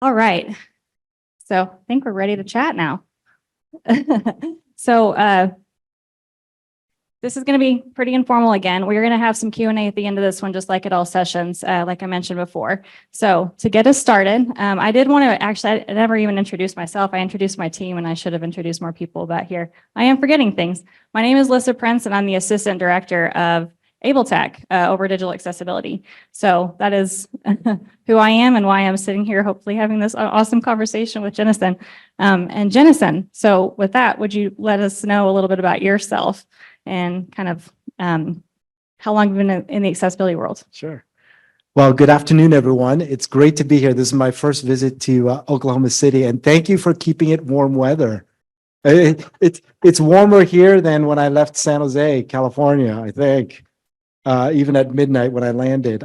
All right. So I think we're ready to chat now. So this is going to be pretty informal again. We're going to have some Q&A at the end of this one, just like at all sessions, like I mentioned before. So to get us started, I did want to actually, I never even introduced myself. I introduced my team and I should have introduced more people back here. I am forgetting things. My name is Lissa Prince and I'm the Assistant Director of AbleTech over digital accessibility. So that is who I am and why I'm sitting here, hopefully having this awesome conversation with Jennison and Jennison. So with that, would you let us know a little bit about yourself and kind of how long you've been in the accessibility world? Sure. Well, good afternoon, everyone. It's great to be here. This is my first visit to Oklahoma City, and thank you for keeping it warm weather. It's warmer here than when I left San Jose, California, I think. Even at midnight when I landed.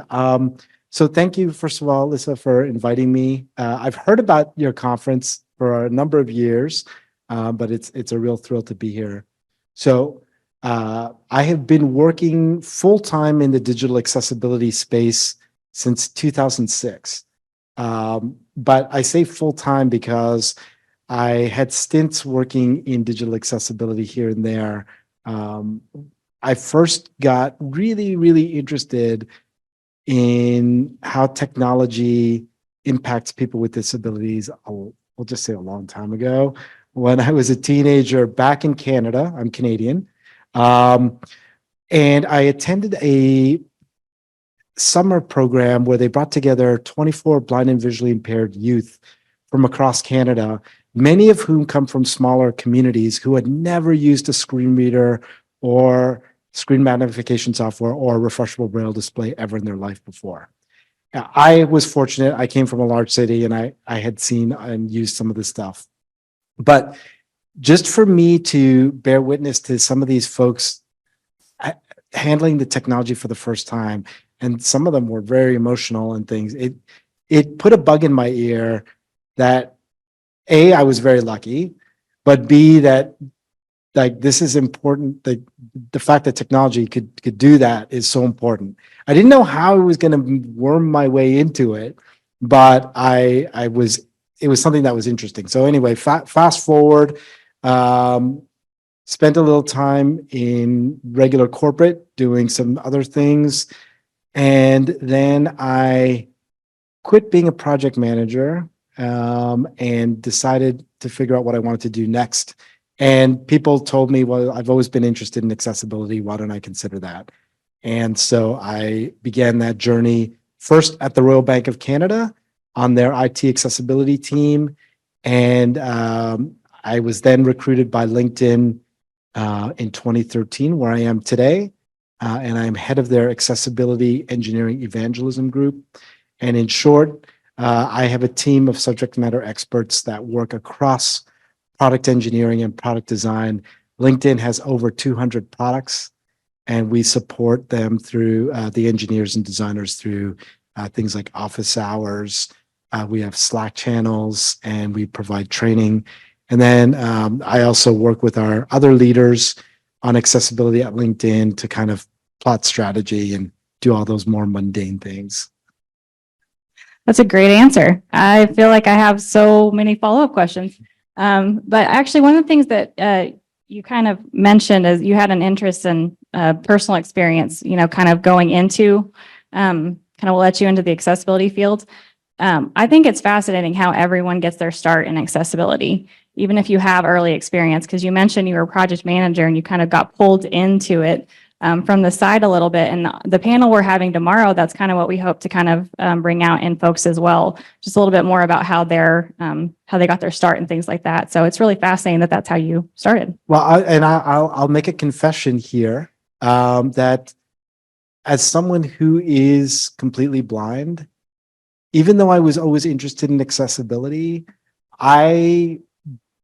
So thank you, first of all, Lissa, for inviting me. I've heard about your conference for a number of years, but it's a real thrill to be here. So I have been working full-time in the digital accessibility space since 2006. But I say full-time because I had stints working in digital accessibility here and there. I first got really interested in how technology impacts people with disabilities. I'll just say a long time ago, when I was a teenager back in Canada. I'm Canadian. And I attended a summer program where they brought together 24 blind and visually impaired youth from across Canada, many of whom come from smaller communities who had never used a screen reader or screen magnification software or refreshable braille display ever in their life before. I was fortunate. I came from a large city and I had seen and used some of this stuff. But just for me to bear witness to some of these folks handling the technology for the first time, and some of them were very emotional and things, it put a bug in my ear that A, I was very lucky, but B, that like this is important. The fact that technology could do that is so important. I didn't know how I was going to worm my way into it, but it was something that was interesting. So anyway, fast forward, spent a little time in regular corporate doing some other things, and then I quit being a project manager and decided to figure out what I wanted to do next. And people told me, well, I've always been interested in accessibility. Why don't I consider that? And so I began that journey first at the Royal Bank of Canada on their IT accessibility team. And I was then recruited by LinkedIn in 2013, where I am today. And I'm head of their accessibility engineering evangelism group. And in short, I have a team of subject matter experts that work across product engineering and product design. LinkedIn has over 200 products, and we support them through the engineers and designers through things like office hours. We have Slack channels, and we provide training. And then I also work with our other leaders on accessibility at LinkedIn to kind of plot strategy and do all those more mundane things. That's a great answer. I feel like I have so many follow-up questions. But actually, one of the things that you kind of mentioned is you had an interest in personal experience, kind of going into, kind of let you into the accessibility field. I think it's fascinating how everyone gets their start in accessibility, even if you have early experience, because you mentioned you were a project manager and you kind of got pulled into it from the side a little bit. And the panel we're having tomorrow, that's kind of what we hope to kind of bring out in folks as well, just a little bit more about how they got their start and things like that. So it's really fascinating that that's how you started. Well, I'll make a confession here that as someone who is completely blind, even though I was always interested in accessibility, I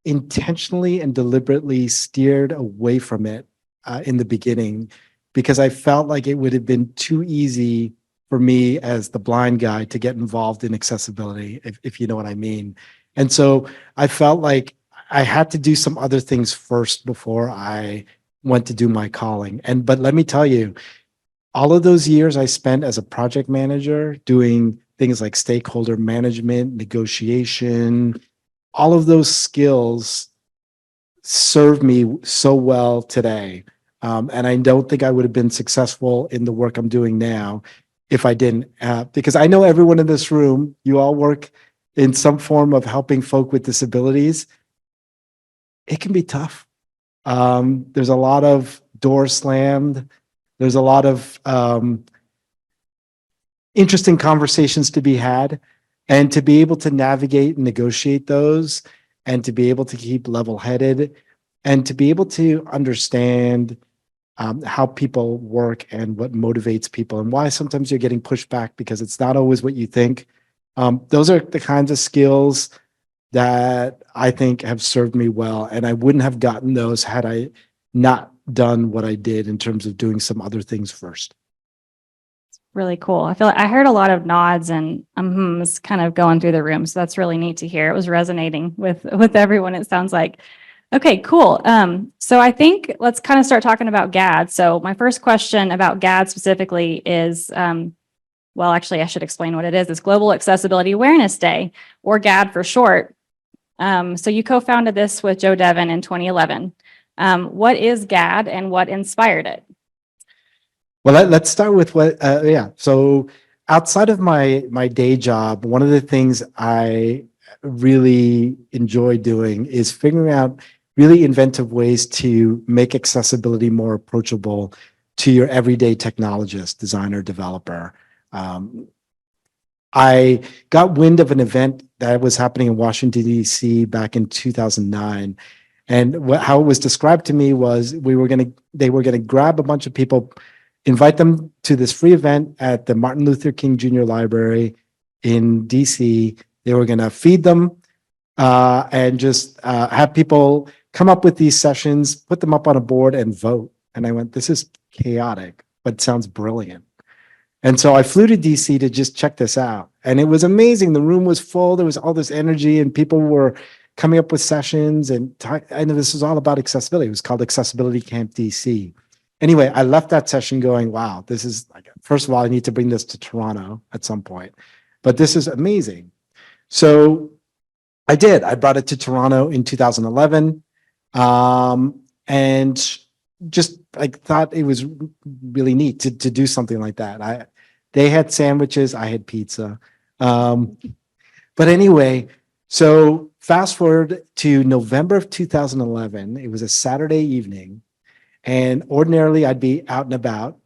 intentionally and deliberately steered away from it in the beginning, because I felt like it would have been too easy for me as the blind guy to get involved in accessibility, if you know what I mean. And so I felt like I had to do some other things first before I went to do my calling. But let me tell you, all of those years I spent as a project manager doing things like stakeholder management, negotiation, all of those skills serve me so well today. And I don't think I would have been successful in the work I'm doing now if I didn't, because I know everyone in this room, you all work in some form of helping folk with disabilities. It can be tough. There's a lot of doors slammed. There's a lot of interesting conversations to be had, and to be able to navigate and negotiate those, and to be able to keep level-headed, and to be able to understand how people work and what motivates people and why sometimes you're getting pushed back because it's not always what you think. Those are the kinds of skills that I think have served me well. And I wouldn't have gotten those had I not done what I did in terms of doing some other things first. Really cool. I feel like I heard a lot of nods and ums kind of going through the room. So that's really neat to hear. It was resonating with everyone, it sounds like. Okay, cool. So I think let's kind of start talking about GAAD. So my first question about GAAD specifically is, well, actually, I should explain what it is. It's Global Accessibility Awareness Day, or GAAD for short. So you co-founded this with Joe Devin in 2011. What is GAAD and what inspired it? Well, let's start with what, So outside of my day job, one of the things I really enjoy doing is figuring out really inventive ways to make accessibility more approachable to your everyday technologist, designer, developer. I got wind of an event that was happening in Washington, D.C. back in 2009. And how it was described to me was they were going to grab a bunch of people, invite them to this free event at the Martin Luther King Jr. Library in DC. They were going to feed them and just have people come up with these sessions, put them up on a board and vote. And I went, this is chaotic, but sounds brilliant. And so I flew to DC to just check this out. And it was amazing. The room was full. There was all this energy and people were coming up with sessions. And I know this was all about accessibility. It was called Accessibility Camp DC. Anyway, I left that session going, wow, this is like, first of all, I need to bring this to Toronto at some point, but this is amazing. So I did. I brought it to Toronto in 2011. And just like thought it was really neat to do something like that. They had sandwiches, I had pizza. But anyway, so fast forward to November of 2011. It was a Saturday evening. And ordinarily, I'd be out and about,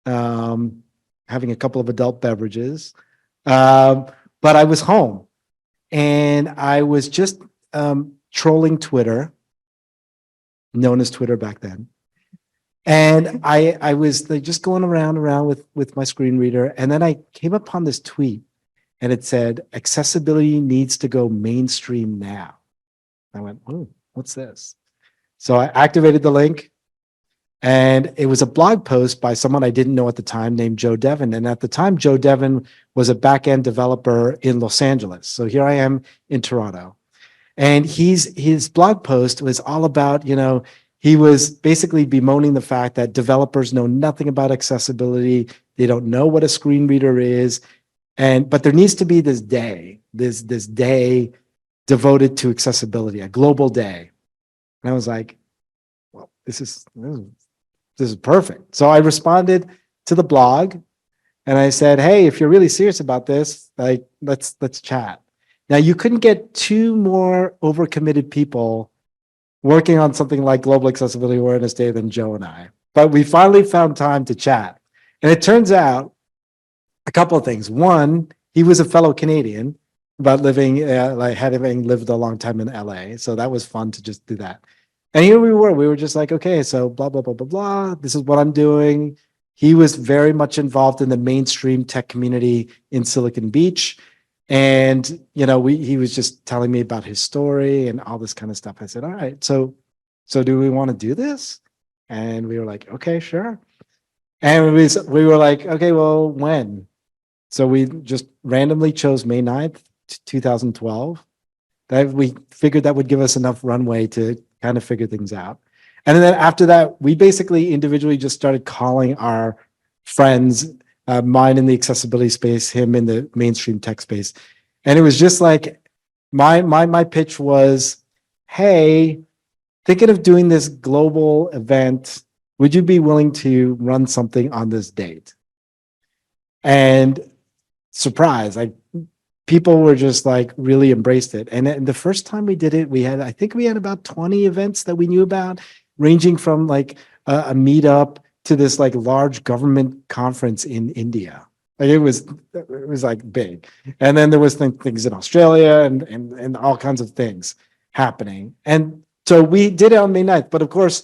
having a couple of adult beverages. But I was home, and I was just trolling Twitter, known as Twitter back then. And I was like just going around with my screen reader. And then I came upon this tweet, and it said, accessibility needs to go mainstream now. I went, oh, what's this? So I activated the link. And it was a blog post by someone I didn't know at the time named Joe Devin. And at the time, Joe Devin was a back-end developer in Los Angeles. So here I am in Toronto. And his blog post was all about, he was basically bemoaning the fact that developers know nothing about accessibility. They don't know what a screen reader is. But there needs to be this day devoted to accessibility, a global day. And I was like, well, this is perfect. So I responded to the blog and I said, hey, if you're really serious about this, like, let's chat. Now, you couldn't get two more overcommitted people working on something like Global Accessibility Awareness Day than Joe and I, but we finally found time to chat. And it turns out a couple of things. One, he was a fellow Canadian, but having lived a long time in LA. So that was fun to just do that. And here we were just like, okay, so blah, blah, blah, blah, blah. This is what I'm doing. He was very much involved in the mainstream tech community in Silicon Beach. And, he was just telling me about his story and all this kind of stuff. I said, all right, so do we want to do this? And we were like, okay, sure. And we were like, okay, well, when? So we just randomly chose May 9th, 2012. That we figured that would give us enough runway to kind of figure things out. And then after that, we basically individually just started calling our friends mine in the accessibility space, him in the mainstream tech space. And it was just like, my pitch was, hey, thinking of doing this global event, would you be willing to run something on this date? And surprise, like people were just like really embraced it. And the first time we did it, I think we had about 20 events that we knew about, ranging from like a meetup to this like large government conference in India. Like it was like big. And then there was things in Australia and all kinds of things happening. And so we did it on May 9th. But of course,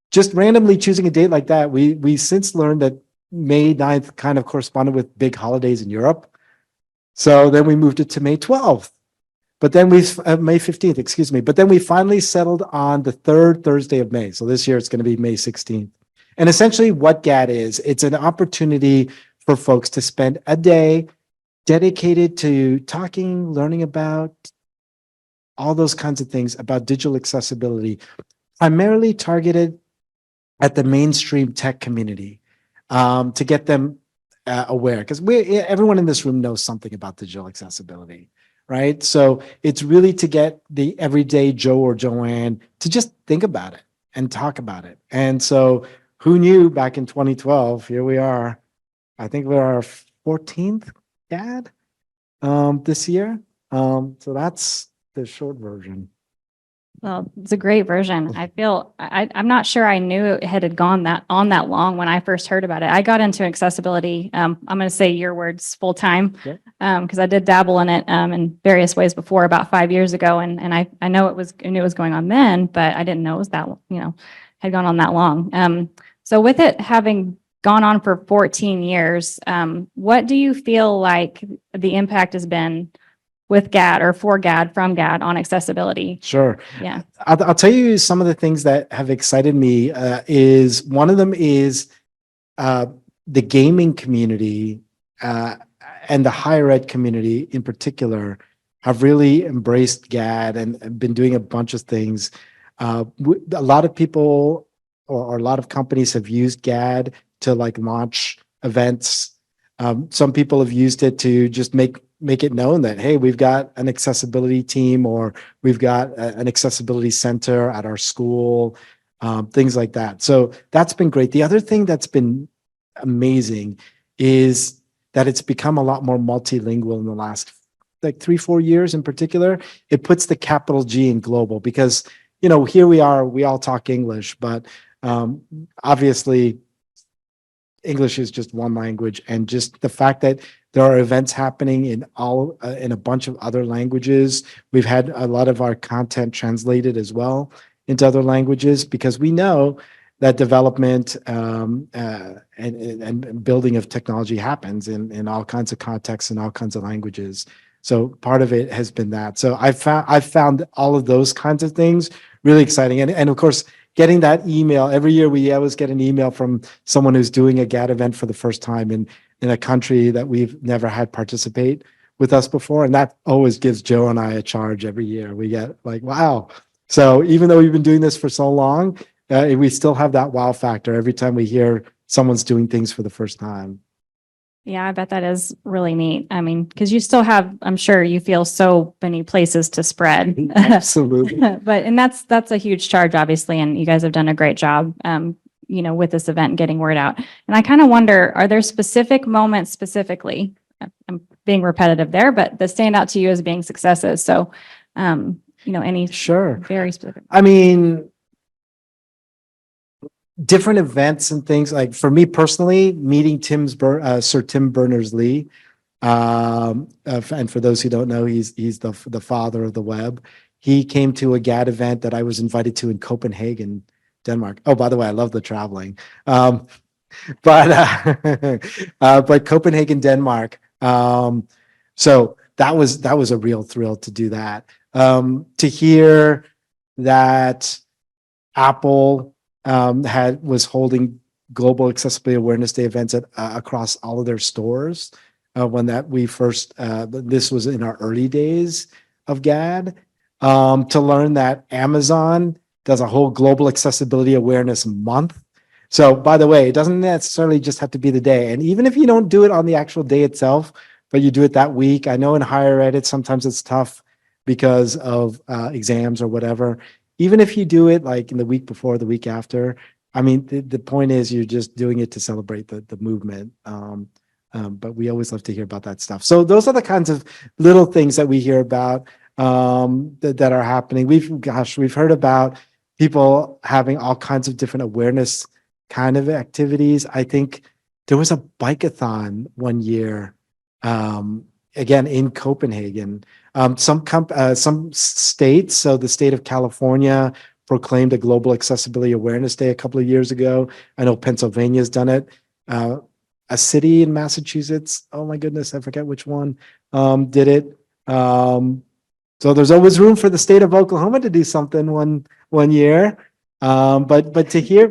just randomly choosing a date like that, we since learned that May 9th kind of corresponded with big holidays in Europe. So then we moved it to May 12th. But then May 15th, excuse me. But then we finally settled on the third Thursday of May. So this year it's going to be May 16th. And essentially what GAAD is, it's an opportunity for folks to spend a day dedicated to talking, learning about all those kinds of things about digital accessibility, primarily targeted at the mainstream tech community, to get them aware, because everyone in this room knows something about digital accessibility, right? So it's really to get the everyday Joe or Joanne to just think about it and talk about it. And so who knew back in 2012, here we are, I think we're our 14th GAAD this year. So that's the short version. Well, it's a great version. I feel I'm not sure I knew it had gone that long when I first heard about it. I got into accessibility. I'm going to say your words full time, because I did dabble in it in various ways before about 5 years ago, and I know I knew it was going on then, but I didn't know it was that had gone on that long. So with it having gone on for 14 years, what do you feel like the impact has been with GAAD or for GAAD, from GAAD on accessibility? Sure. Yeah. I'll tell you some of the things that have excited me. Is one of them is the gaming community and the higher ed community in particular have really embraced GAAD and been doing a bunch of things. A lot of people or a lot of companies have used GAAD to like launch events. Some people have used it to just make it known that, hey, we've got an accessibility team, or we've got an accessibility center at our school, things like that. So that's been great. The other thing that's been amazing is that it's become a lot more multilingual in the last like 3-4 years in particular. It puts the capital G in global because, here we are, we all talk English, but obviously English is just one language, and just the fact that there are events happening in in a bunch of other languages. We've had a lot of our content translated as well into other languages because we know that development and building of technology happens in all kinds of contexts and all kinds of languages. So part of it has been that. So I've found all of those kinds of things really exciting, and of course, getting that email every year, we always get an email from someone who's doing a GAAD event for the first time in a country that we've never had participate with us before. And that always gives Joe and I a charge every year. We get like, wow. So even though we've been doing this for so long, we still have that wow factor every time we hear someone's doing things for the first time. Yeah, I bet that is really neat. I mean, because you still have, I'm sure you feel so many places to spread. Absolutely. And that's a huge charge, obviously, and you guys have done a great job, with this event and getting word out. And I kind of wonder, are there specific moments specifically, I'm being repetitive there, but that stand out to you as being successes? So, any Sure. very specific. I mean, different events and things, like for me personally, meeting Sir Tim Berners-Lee, and for those who don't know, he's the father of the web. He came to a GAAD event that I was invited to in Copenhagen, Denmark. Oh, by the way, I love the traveling. But Copenhagen, Denmark. So that was a real thrill to do that. To hear that Apple was holding Global Accessibility Awareness Day events across all of their stores when we first, this was in our early days of GAAD. To learn that Amazon does a whole Global Accessibility Awareness Month So by the way, it doesn't necessarily just have to be the day. And even if you don't do it on the actual day itself, but you do it that week, I know in higher ed, sometimes it's tough because of exams or whatever. Even if you do it like in the week before, the week after, I mean, the point is you're just doing it to celebrate the movement. But we always love to hear about that stuff. So those are the kinds of little things that we hear about that are happening. We've heard about people having all kinds of different awareness kind of activities. I think there was a bike-a-thon one year, again in Copenhagen. Some states, so the state of California proclaimed a Global Accessibility Awareness Day a couple of years ago. I know Pennsylvania's done it. A city in Massachusetts, oh my goodness, I forget which one, did it. So there's always room for the state of Oklahoma to do something one year. But to hear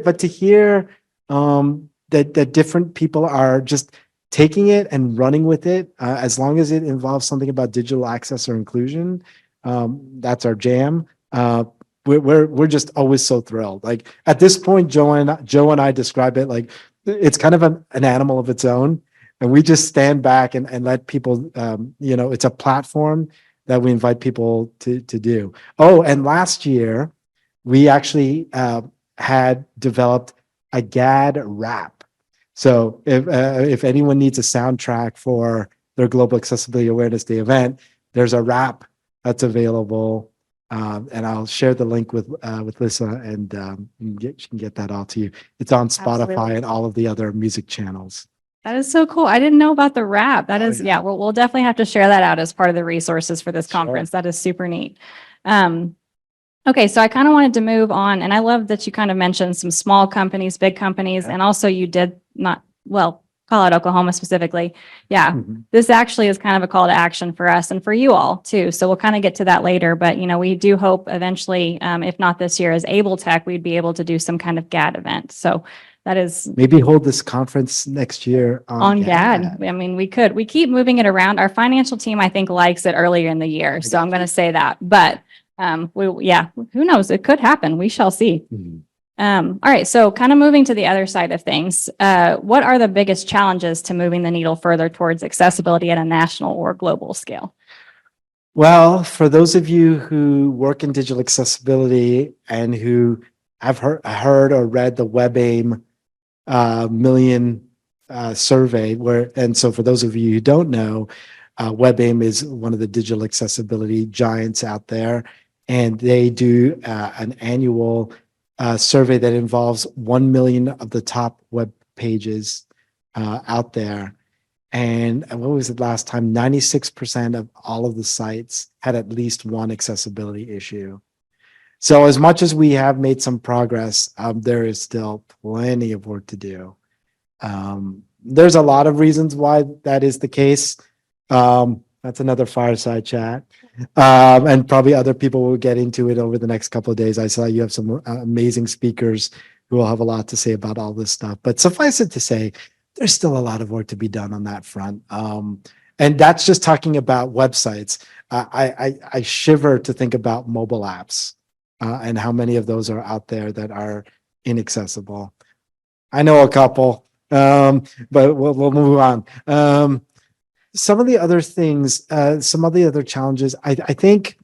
that different people are just taking it and running with it, as long as it involves something about digital access or inclusion, that's our jam. We're just always so thrilled. Like at this point, Joe and I describe it like it's kind of an animal of its own, and we just stand back and let people. It's a platform that we invite people to do. Oh, and last year we actually had developed a GAAD rap. So if anyone needs a soundtrack for their Global Accessibility Awareness Day event, there's a rap that's available, and I'll share the link with Lisa, and she can get that all to you. It's on Spotify Absolutely. and all of the other music channels. That is so cool. I didn't know about the rap. That Oh, is, yeah. yeah, we'll definitely have to share that out as part of the resources for this Sure. conference. That is super neat. Okay, so I kind of wanted to move on, and I love that you kind of mentioned some small companies, big companies, Yeah. and also you did call out Oklahoma specifically. Yeah, Mhm. this actually is kind of a call to action for us and for you all too. So we'll kind of get to that later, but we do hope eventually, if not this year, as Able Tech, we'd be able to do some kind of GAD event. So that is Maybe hold this conference next year on GAD. I mean, we keep moving it around. Our financial team, I think, likes it earlier in the year. So I'm going to say that, but who knows? It could happen. We shall see. Mhm. All right. So kind of moving to the other side of things, what are the biggest challenges to moving the needle further towards accessibility at a national or global scale? Well, for those of you who work in digital accessibility and who have heard or read the WebAIM million survey, so for those of you who don't know, WebAIM is one of the digital accessibility giants out there, and they do an annual survey that involves 1 million of the top web pages out there. And what was it last time? 96% of all of the sites had at least one accessibility issue. So as much as we have made some progress, there is still plenty of work to do. There's a lot of reasons why that is the case. That's another fireside chat. And probably other people will get into it over the next couple of days. I saw you have some amazing speakers who will have a lot to say about all this stuff. But suffice it to say, there's still a lot of work to be done on that front. And that's just talking about websites. I shiver to think about mobile apps and how many of those are out there that are inaccessible. I know a couple, but we'll move on. Some of the other things, some of the other challenges, I think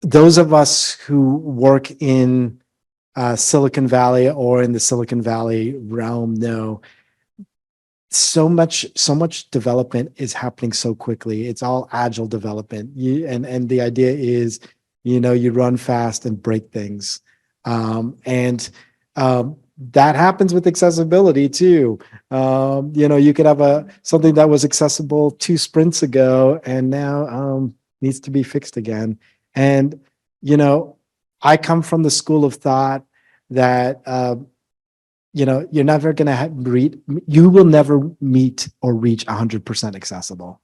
those of us who work in Silicon Valley or in the Silicon Valley realm know so much development is happening so quickly. It's all agile development. And the idea is, you run fast and break things. That happens with accessibility too. You could have something that was accessible 2 sprints ago and now needs to be fixed again. And I come from the school of thought that you're never going to you will never meet or reach 100% accessible.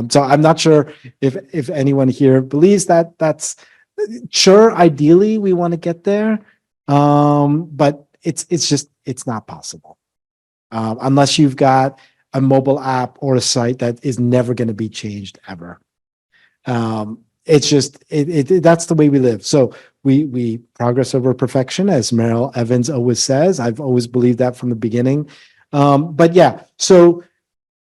So I'm not sure if anyone here believes that that's sure. Ideally, we want to get there, but it's not possible unless you've got a mobile app or a site that is never going to be changed ever. it's just, that's the way we live. So we progress over perfection, as Merrill Evans always says. I've always believed that from the beginning. But yeah, so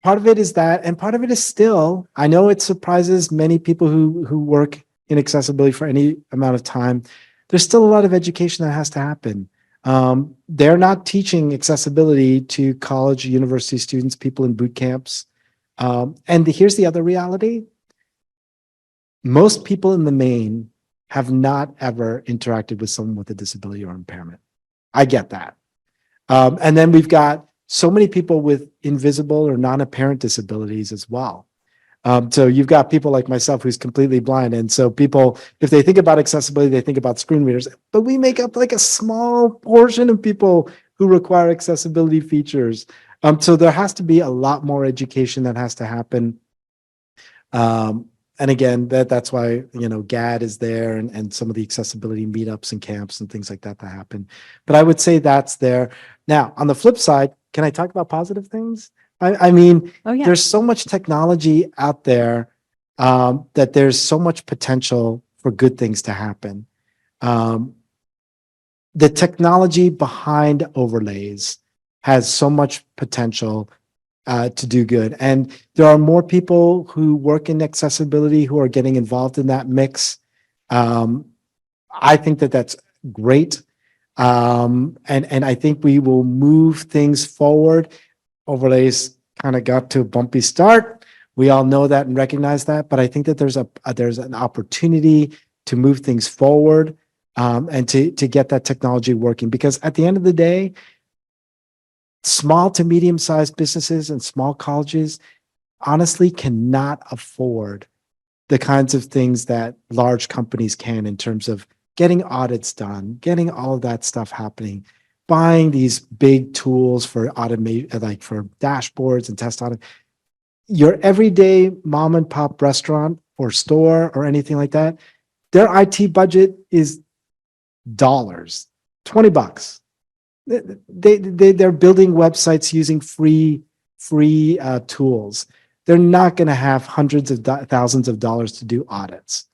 part of it is that, and part of it is still, I know it surprises many people who work in accessibility for any amount of time. There's still a lot of education that has to happen. They're not teaching accessibility to college, university students, people in boot camps. And here's the other reality. Most people in the main have not ever interacted with someone with a disability or impairment. I get that. And then we've got so many people with invisible or non-apparent disabilities as well. So you've got people like myself who's completely blind. And so people, if they think about accessibility, they think about screen readers, but we make up like a small portion of people who require accessibility features. So there has to be a lot more education that has to happen. And again, that's why, GAAD is there and some of the accessibility meetups and camps and things like that happen. But I would say that's there. Now, on the flip side, can I talk about positive things? I mean, Oh, yeah. there's so much technology out there that there's so much potential for good things to happen. The technology behind overlays has so much potential to do good. And there are more people who work in accessibility who are getting involved in that mix. I think that that's great. And I think we will move things forward. Overlays kind of got to a bumpy start. We all know that and recognize that, but I think that there's an opportunity to move things forward and to get that technology working. Because at the end of the day, small to medium-sized businesses and small colleges honestly cannot afford the kinds of things that large companies can in terms of getting audits done, getting all of that stuff happening, buying these big tools for automate, like for dashboards and test audit. Your everyday mom and pop restaurant or store or anything like that, their IT budget is dollars, $20. They're building websites using free tools. They're not going to have hundreds of thousands of dollars to do audits.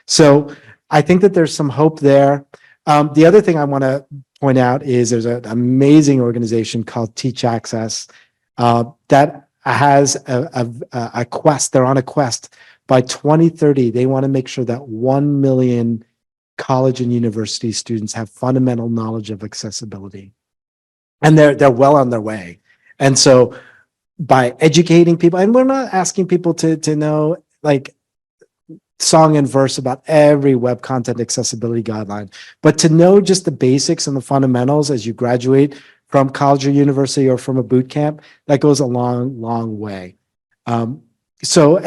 So I think that there's some hope there. The other thing I want to point out is there's an amazing organization called Teach Access that has a quest. They're on a quest. By 2030, they want to make sure that 1 million college and university students have fundamental knowledge of accessibility. And they're well on their way. And so by educating people, and we're not asking people to know like song and verse about every web content accessibility guideline, but to know just the basics and the fundamentals as you graduate from college or university or from a boot camp, that goes a long, long way. So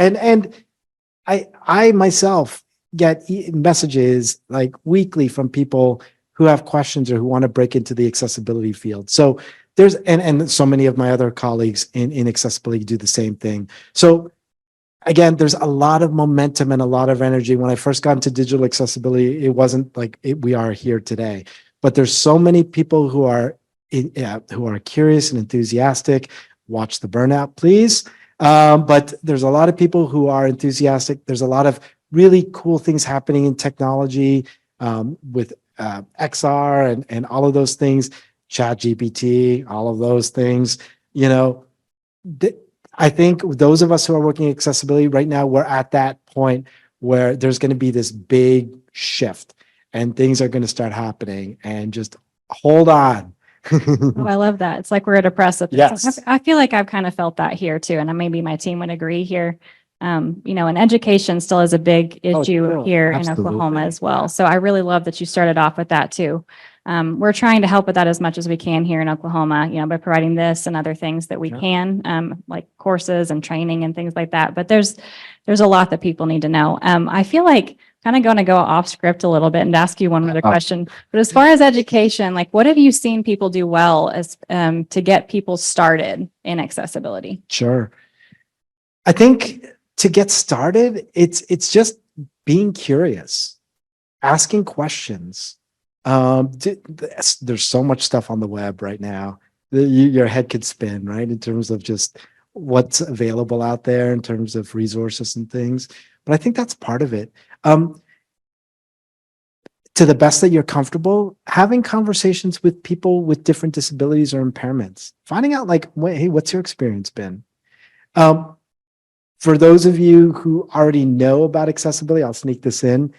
I myself get messages like weekly from people who have questions or who want to break into the accessibility field. So there's, and so many of my other colleagues in accessibility do the same thing. So again, there's a lot of momentum and a lot of energy. When I first got into digital accessibility, it wasn't like we are here today, but there's so many people who are curious and enthusiastic. Watch the burnout, please. But there's a lot of people who are enthusiastic. There's a lot of really cool things happening in technology with XR and all of those things, ChatGPT, all of those things. I think those of us who are working in accessibility right now, we're at that point where there's going to be this big shift and things are going to start happening, and just hold on. Oh, I love that. It's like we're at a precipice. Yes. I feel like I've kind of felt that here too. And maybe my team would agree here. And education still is a big issue here in Oklahoma as well. So I really love that you started off with that too. We're trying to help with that as much as we can here in Oklahoma, by providing this and other things that we can, like courses and training and things like that. But there's a lot that people need to know. I feel like kind of going to go off script a little bit and ask you one other question. But as far as education, like what have you seen people do well as to get people started in accessibility? Sure. I think to get started, it's just being curious, asking questions. There's so much stuff on the web right now. Your head could spin, right? In terms of just what's available out there in terms of resources and things. but I think that's part of it. To the best that you're comfortable, having conversations with people with different disabilities or impairments, finding out like, hey, what's your experience been? For those of you who already know about accessibility, I'll sneak this in.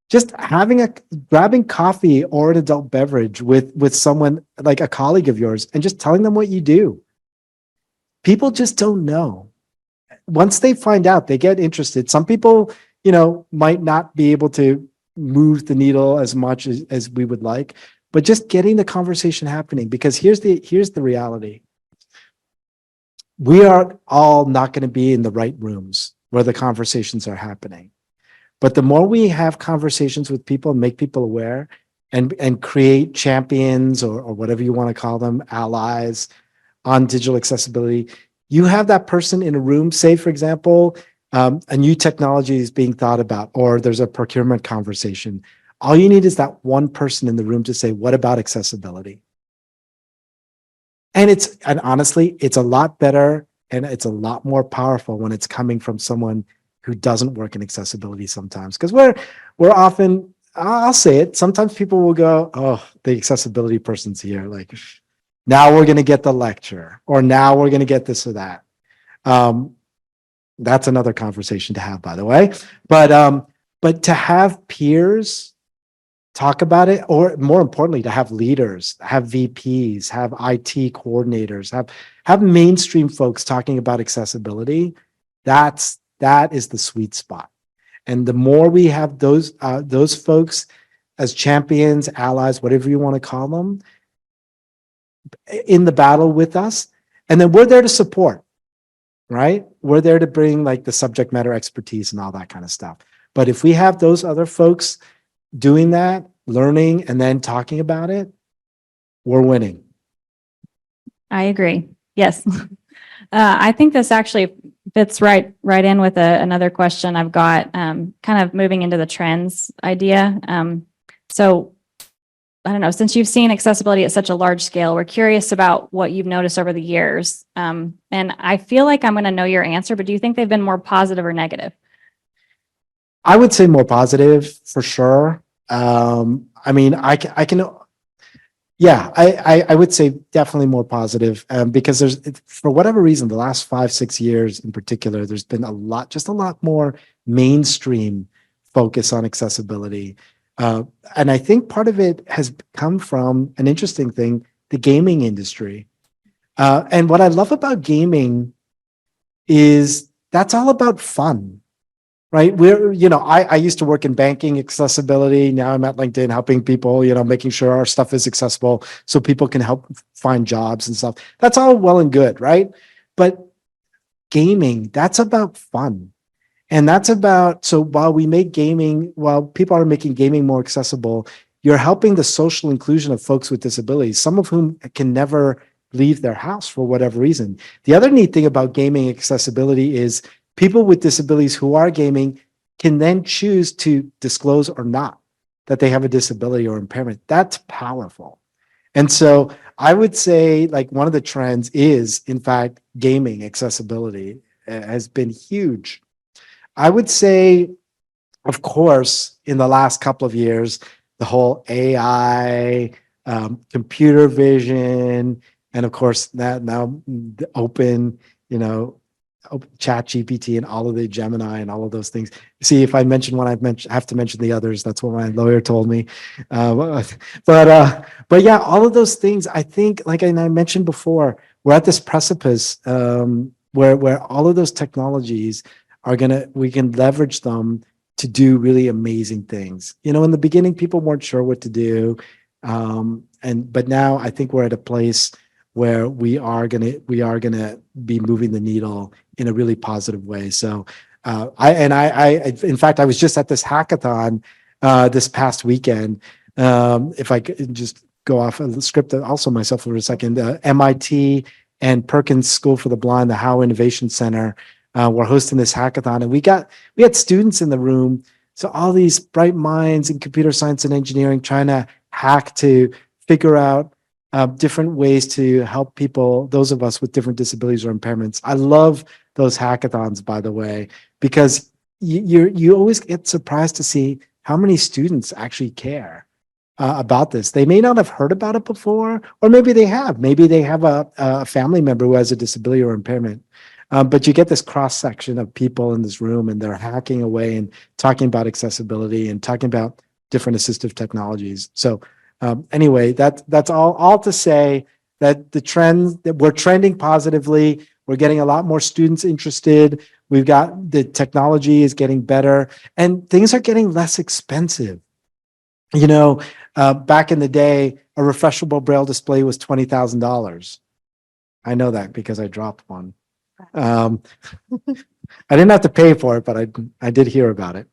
Just grabbing coffee or an adult beverage with someone like a colleague of yours and just telling them what you do. People just don't know. Once they find out, they get interested. Some people, might not be able to move the needle as much as we would like, but just getting the conversation happening, because here's the reality. We are all not going to be in the right rooms where the conversations are happening. But the more we have conversations with people and make people aware and create champions or whatever you want to call them, allies on digital accessibility, you have that person in a room, say, for example, a new technology is being thought about, or there's a procurement conversation. All you need is that one person in the room to say, what about accessibility? And honestly, it's a lot better and it's a lot more powerful when it's coming from someone who doesn't work in accessibility sometimes. Because we're often, I'll say it, sometimes people will go, oh, the accessibility person's here. Like, now we're going to get the lecture, or now we're going to get this or that. That's another conversation to have, by the way. But to have peers talk about it, or more importantly, to have leaders, have VPs, have IT coordinators, have mainstream folks talking about accessibility, that is the sweet spot. And the more we have those folks as champions, allies, whatever you want to call them, in the battle with us, and then we're there to support, right? We're there to bring like the subject matter expertise and all that kind of stuff. But if we have those other folks doing that, learning, and then talking about it, we're winning. I agree. Yes. I think this actually fits right in with another question I've got, kind of moving into the trends idea. So I don't know, since you've seen accessibility at such a large scale, we're curious about what you've noticed over the years. And I feel like I'm going to know your answer, but do you think they've been more positive or negative? I would say more positive for sure. I mean, I would say definitely more positive, because for whatever reason, the last 5-6 years in particular, there's been a lot more mainstream focus on accessibility. And I think part of it has come from an interesting thing, the gaming industry. And what I love about gaming is that's all about fun. Right. I used to work in banking accessibility. Now I'm at LinkedIn helping people, making sure our stuff is accessible so people can help find jobs and stuff. That's all well and good. Right. But gaming, that's about fun. And that's about, so while people are making gaming more accessible, you're helping the social inclusion of folks with disabilities, some of whom can never leave their house for whatever reason. The other neat thing about gaming accessibility is people with disabilities who are gaming can then choose to disclose or not that they have a disability or impairment. That's powerful. And so I would say like one of the trends is, in fact, gaming accessibility has been huge. I would say, of course, in the last couple of years, the whole AI, computer vision, and of course, that now the open, Chat GPT and all of the Gemini and all of those things. See, if I mention one, I have to mention the others. That's what my lawyer told me. But yeah, all of those things, I think, like I mentioned before, we're at this precipice where all of those technologies we can leverage them to do really amazing things. In the beginning, people weren't sure what to do. But now I think we're at a place where we are gonna be moving the needle in a really positive way. So in fact, I was just at this hackathon this past weekend. If I could just go off of the script also myself for a second, MIT and Perkins School for the Blind, the Howe Innovation Center, were hosting this hackathon, and we had students in the room. So all these bright minds in computer science and engineering trying to hack to figure out different ways to help people, those of us with different disabilities or impairments. I love those hackathons, by the way, because you always get surprised to see how many students actually care about this. They may not have heard about it before, or maybe they have. Maybe they have a family member who has a disability or impairment. But you get this cross section of people in this room, and they're hacking away and talking about accessibility and talking about different assistive technologies. So anyway, that's all to say that the trends that we're trending positively. We're getting a lot more students interested. We've got the technology is getting better, and things are getting less expensive. You know, back in the day, a refreshable braille display was $20,000. I know that because I dropped one. I didn't have to pay for it, but I did hear about it.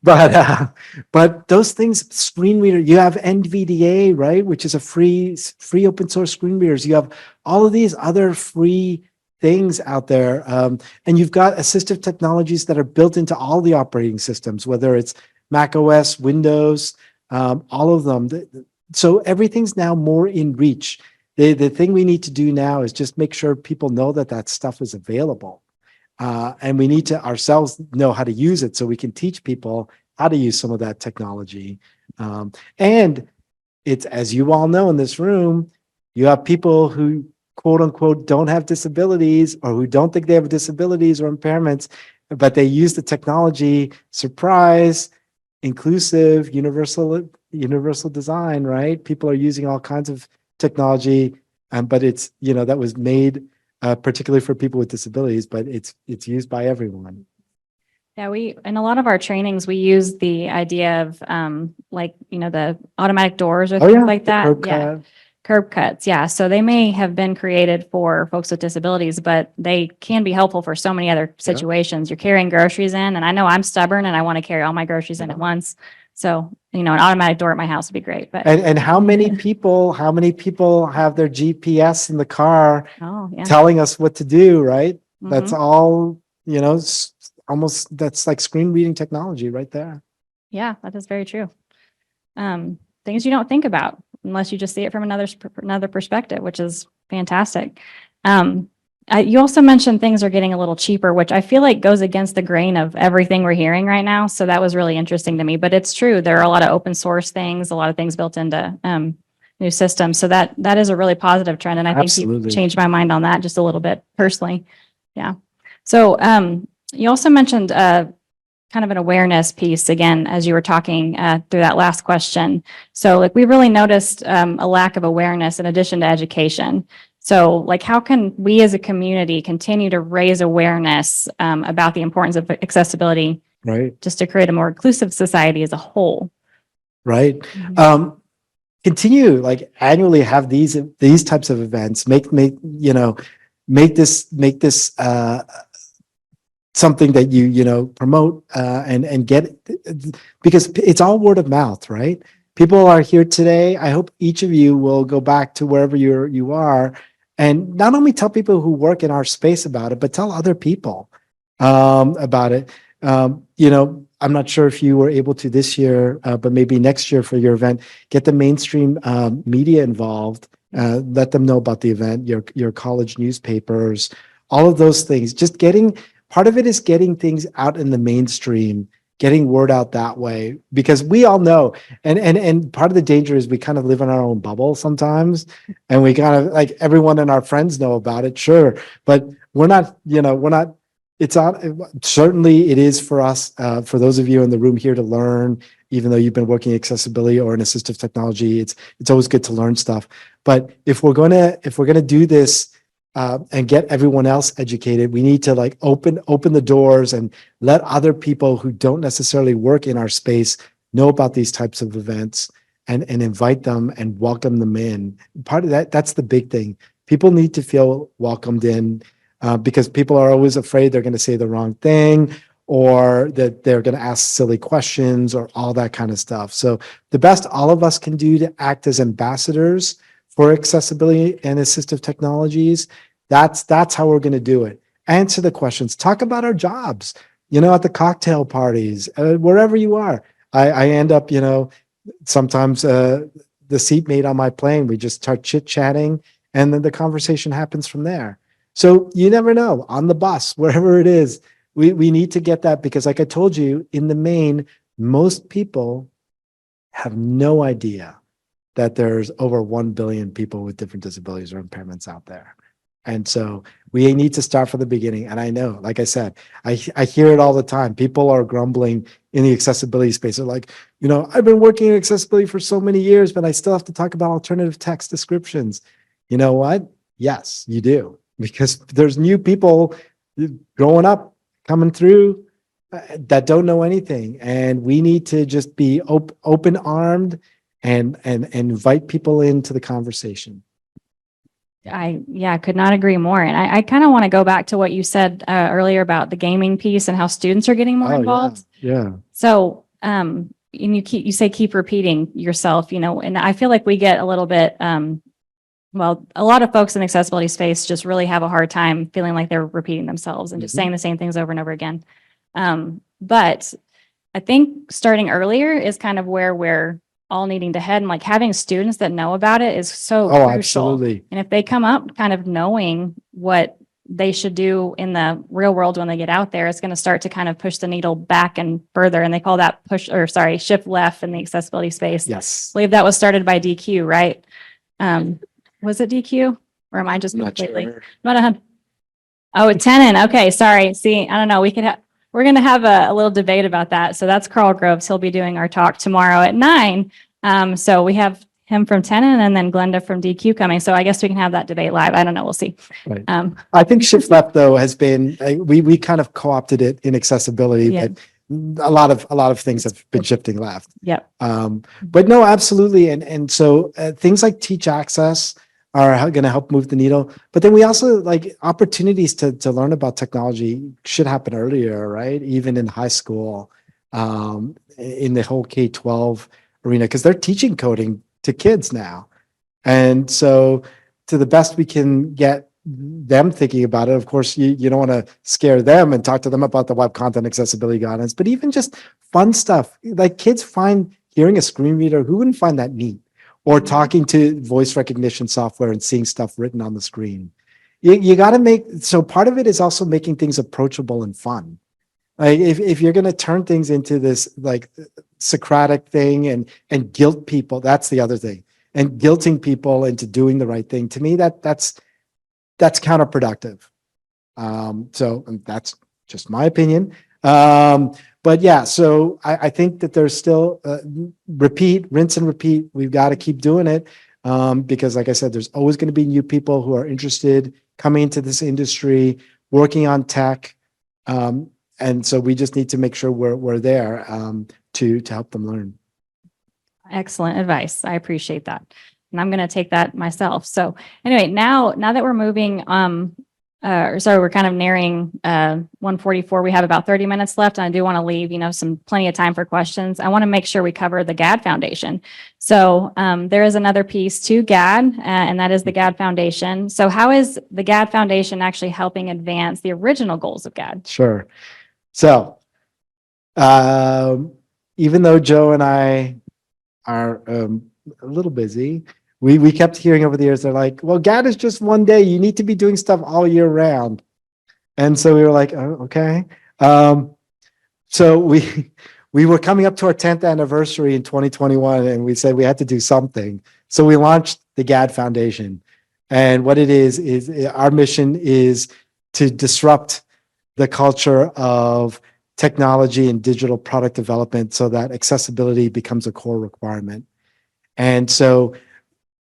But those things, screen reader, you have NVDA, right, which is a free open source screen readers. You have all of these other free things out there, and you've got assistive technologies that are built into all the operating systems, whether it's Mac OS, Windows, all of them. So everything's now more in reach. The thing we need to do now is just make sure people know that that stuff is available. And we need to ourselves know how to use it so we can teach people how to use some of that technology. And it's, as you all know in this room, you have people who quote unquote don't have disabilities, or who don't think they have disabilities or impairments, but they use the technology. Surprise, inclusive, universal design, right? People are using all kinds of technology, but it's, that was made particularly for people with disabilities, but it's used by everyone. Yeah, in a lot of our trainings, we use the idea of the automatic doors or things like that. Yeah. Curb cuts. Yeah. So they may have been created for folks with disabilities, but they can be helpful for so many other situations. You're carrying groceries in, and I know I'm stubborn and I want to carry all my groceries in at once. So, an automatic door at my house would be great. But and how many people have their GPS in the car telling us what to do, right? Mm-hmm. That's all, almost, that's like screen reading technology right there. Yeah, that is very true. Things you don't think about unless you just see it from another perspective, which is fantastic. You also mentioned things are getting a little cheaper, which I feel like goes against the grain of everything we're hearing right now. So that was really interesting to me, but it's true. There are a lot of open source things, a lot of things built into new systems. So that is a really positive trend. And I think you changed my mind on that just a little bit personally. Yeah. So you also mentioned kind of an awareness piece again, as you were talking through that last question. So we really noticed a lack of awareness in addition to education. So how can we as a community continue to raise awareness about the importance of accessibility, right? Just to create a more inclusive society as a whole. Right. Mm-hmm. Continue annually have these types of events, make this something that you promote and get, because it's all word of mouth, right? People are here today. I hope each of you will go back to wherever you are, and not only tell people who work in our space about it, but tell other people about it. I'm not sure if you were able to this year, but maybe next year for your event, get the mainstream media involved. Let them know about the event, your college newspapers, all of those things. Just part of it is getting things out in the mainstream, getting word out that way, because we all know, and part of the danger is we kind of live in our own bubble sometimes, and we kind of everyone and our friends know about it, sure, but we're not, it's not, certainly it is for us, for those of you in the room here to learn, even though you've been working accessibility or in assistive technology, it's always good to learn stuff. But if we're gonna do this, and get everyone else educated, we need to open the doors and let other people who don't necessarily work in our space know about these types of events, and invite them and welcome them in. Part of that's the big thing. People need to feel welcomed in, because people are always afraid they're going to say the wrong thing, or that they're going to ask silly questions, or all that kind of stuff. So the best all of us can do to act as ambassadors for accessibility and assistive technologies, that's how we're going to do it. Answer the questions, talk about our jobs, at the cocktail parties, wherever you are. I end up, sometimes the seatmate on my plane, we just start chit-chatting, and then the conversation happens from there. So you never know, on the bus, wherever it is, we need to get that because like I told you, in the main, most people have no idea that there's over 1 billion people with different disabilities or impairments out there. And so we need to start from the beginning. And I know, like I said, I hear it all the time. People are grumbling in the accessibility space. They're like, I've been working in accessibility for so many years, but I still have to talk about alternative text descriptions. You know what? Yes, you do. Because there's new people growing up, coming through that don't know anything. And we need to just be open-armed and invite people into the conversation. I could not agree more. And I kind of want to go back to what you said earlier about the gaming piece and how students are getting more involved. Yeah. So, and you say keep repeating yourself, and I feel like we get a little bit, well, a lot of folks in the accessibility space just really have a hard time feeling like they're repeating themselves and just saying the same things over and over again. But I think starting earlier is kind of where we're all needing to head, and like having students that know about it is so crucial. Absolutely. And if they come up kind of knowing what they should do in the real world when they get out there, it's going to start to kind of push the needle back and further. And they call that shift left in the accessibility space. Yes. I believe that was started by DQ, right? Was it DQ or am I just Not completely? sure. Tenon. Okay, sorry. See, I don't know. We're going to have a little debate about that. So that's Carl Groves. He'll be doing our talk tomorrow at 9. So we have him from Tenon and then Glenda from DQ coming. So I guess we can have that debate live. I don't know. We'll see. Right. I think shift left though has been, we kind of co-opted it in accessibility, but a lot of things have been shifting left. Yep. But no, absolutely. And so things like Teach Access are going to help move the needle. But then we also like opportunities to learn about technology should happen earlier, right? Even in high school, in the whole K-12 arena, because they're teaching coding to kids now. And so to the best we can get them thinking about it, of course, you don't want to scare them and talk to them about the web content accessibility guidance, but even just fun stuff. Like kids find hearing a screen reader, who wouldn't find that neat? Or talking to voice recognition software and seeing stuff written on the screen. You got to so part of it is also making things approachable and fun. Like if you're going to turn things into this like Socratic thing and guilt people, that's the other thing. And guilting people into doing the right thing, to me, that's counterproductive. So that's just my opinion. But yeah, so I think that there's still rinse and repeat. We've got to keep doing it because like I said, there's always going to be new people who are interested coming into this industry, working on tech. And so we just need to make sure we're there to help them learn. Excellent advice. I appreciate that. And I'm going to take that myself. So anyway, now that we're moving, we're kind of nearing 1:44. We have about 30 minutes left. And I do want to leave, plenty of time for questions. I want to make sure we cover the GAAD Foundation. So there is another piece to GAAD, and that is the GAAD Foundation. So how is the GAAD Foundation actually helping advance the original goals of GAAD? Sure. So even though Joe and I are a little busy, we kept hearing over the years, they're like, well, GAAD is just one day. You need to be doing stuff all year round. And so we were like, oh, okay. So we were coming up to our 10th anniversary in 2021, and we said we had to do something. So we launched the GAAD Foundation. And what it is our mission is to disrupt the culture of technology and digital product development so that accessibility becomes a core requirement. And so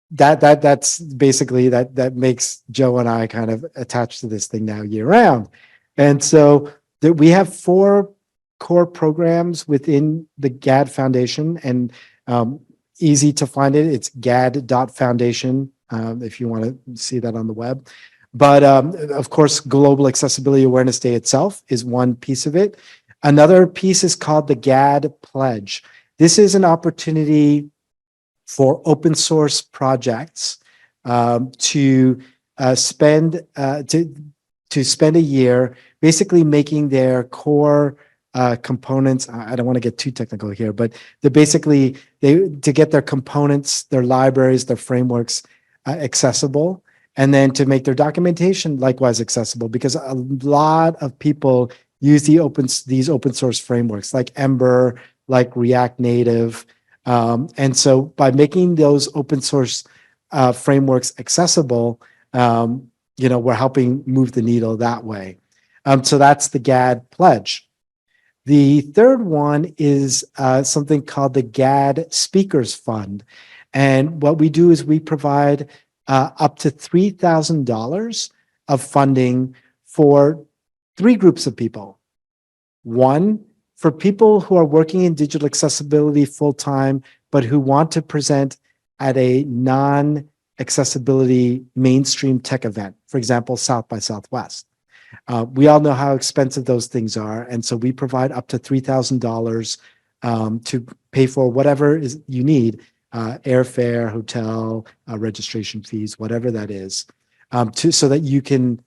that's basically that makes Joe and I kind of attached to this thing now year round. And so we have 4 core programs within the GAAD Foundation, and easy to find it. It's GAAD.foundation if you want to see that on the web. But of course, Global Accessibility Awareness Day itself is one piece of it. Another piece is called the GAAD Pledge. This is an opportunity for open source projects to spend a year basically making their core components. I don't want to get too technical here, but to get their components, their libraries, their frameworks accessible, and then to make their documentation likewise accessible, because a lot of people use these open source frameworks like Ember, like React Native. And so by making those open source frameworks accessible, we're helping move the needle that way. So that's the GAAD pledge. The third one is something called the GAAD Speakers Fund. And what we do is we provide up to $3,000 of funding for three groups of people. One, for people who are working in digital accessibility full-time, but who want to present at a non-accessibility mainstream tech event, for example, South by Southwest. We all know how expensive those things are, and so we provide up to $3,000 to pay for whatever you need, airfare, hotel, registration fees, whatever that is, so that you can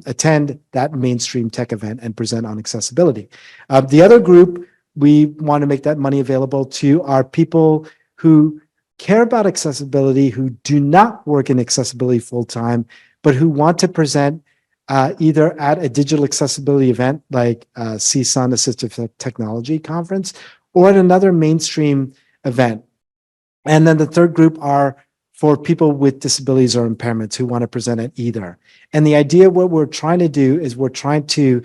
attend that mainstream tech event and present on accessibility. The other group we want to make that money available to are people who care about accessibility, who do not work in accessibility full-time, but who want to present either at a digital accessibility event like CSUN Assistive Technology Conference or at another mainstream event. And then the third group are for people with disabilities or impairments who want to present at either. And the idea, what we're trying to do is we're trying to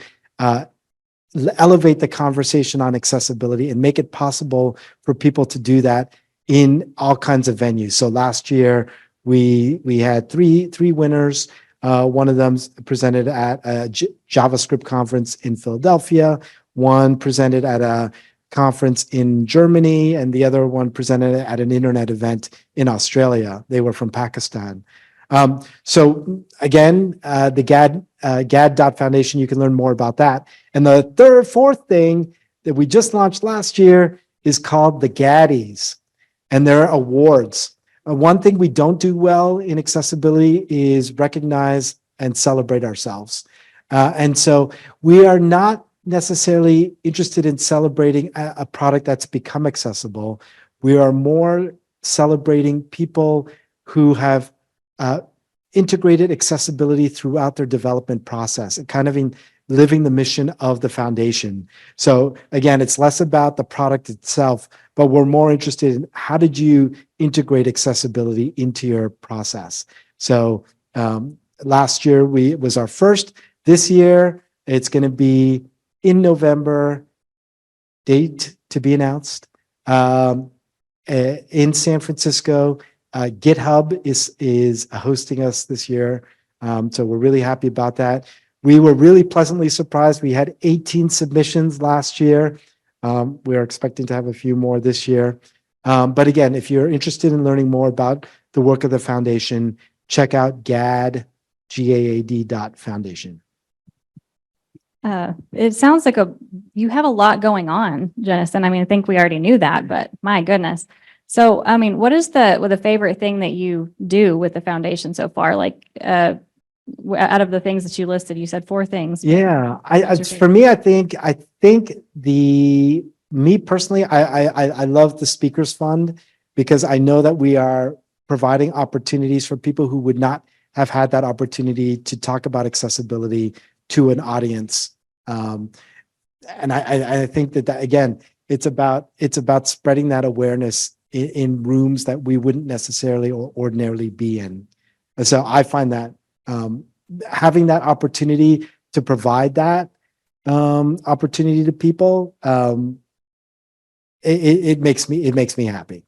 elevate the conversation on accessibility and make it possible for people to do that in all kinds of venues. So last year, we had three winners. One of them presented at a JavaScript conference in Philadelphia. One presented at a conference in Germany, and the other one presented at an internet event in Australia. They were from Pakistan. So again, the GAAD Foundation, you can learn more about that. And the fourth thing that we just launched last year is called the GAADies, and they're awards. One thing we don't do well in accessibility is recognize and celebrate ourselves. And so we are not necessarily interested in celebrating a product that's become accessible. We are more celebrating people who have integrated accessibility throughout their development process and kind of living the mission of the foundation. So again, it's less about the product itself, but we're more interested in how did you integrate accessibility into your process. So last year was our first. This year, it's going to be in November, date to be announced, in San Francisco. GitHub is hosting us this year. So we're really happy about that. We were really pleasantly surprised. We had 18 submissions last year. We're expecting to have a few more this year. But again, if you're interested in learning more about the work of the foundation, check out GAAD, GAAD.foundation. It sounds like you have a lot going on, Jennison. I mean, I think we already knew that, but my goodness. So, I mean, what is the favorite thing that you do with the foundation so far? Like, out of the things that you listed, you said 4 things. Yeah, for me, I think me personally, I love the Speakers Fund because I know that we are providing opportunities for people who would not have had that opportunity to talk about accessibility to an audience. And I think that again, it's about spreading that awareness in rooms that we wouldn't necessarily or ordinarily be in. And so I find that having that opportunity to provide that opportunity to people, it makes me happy.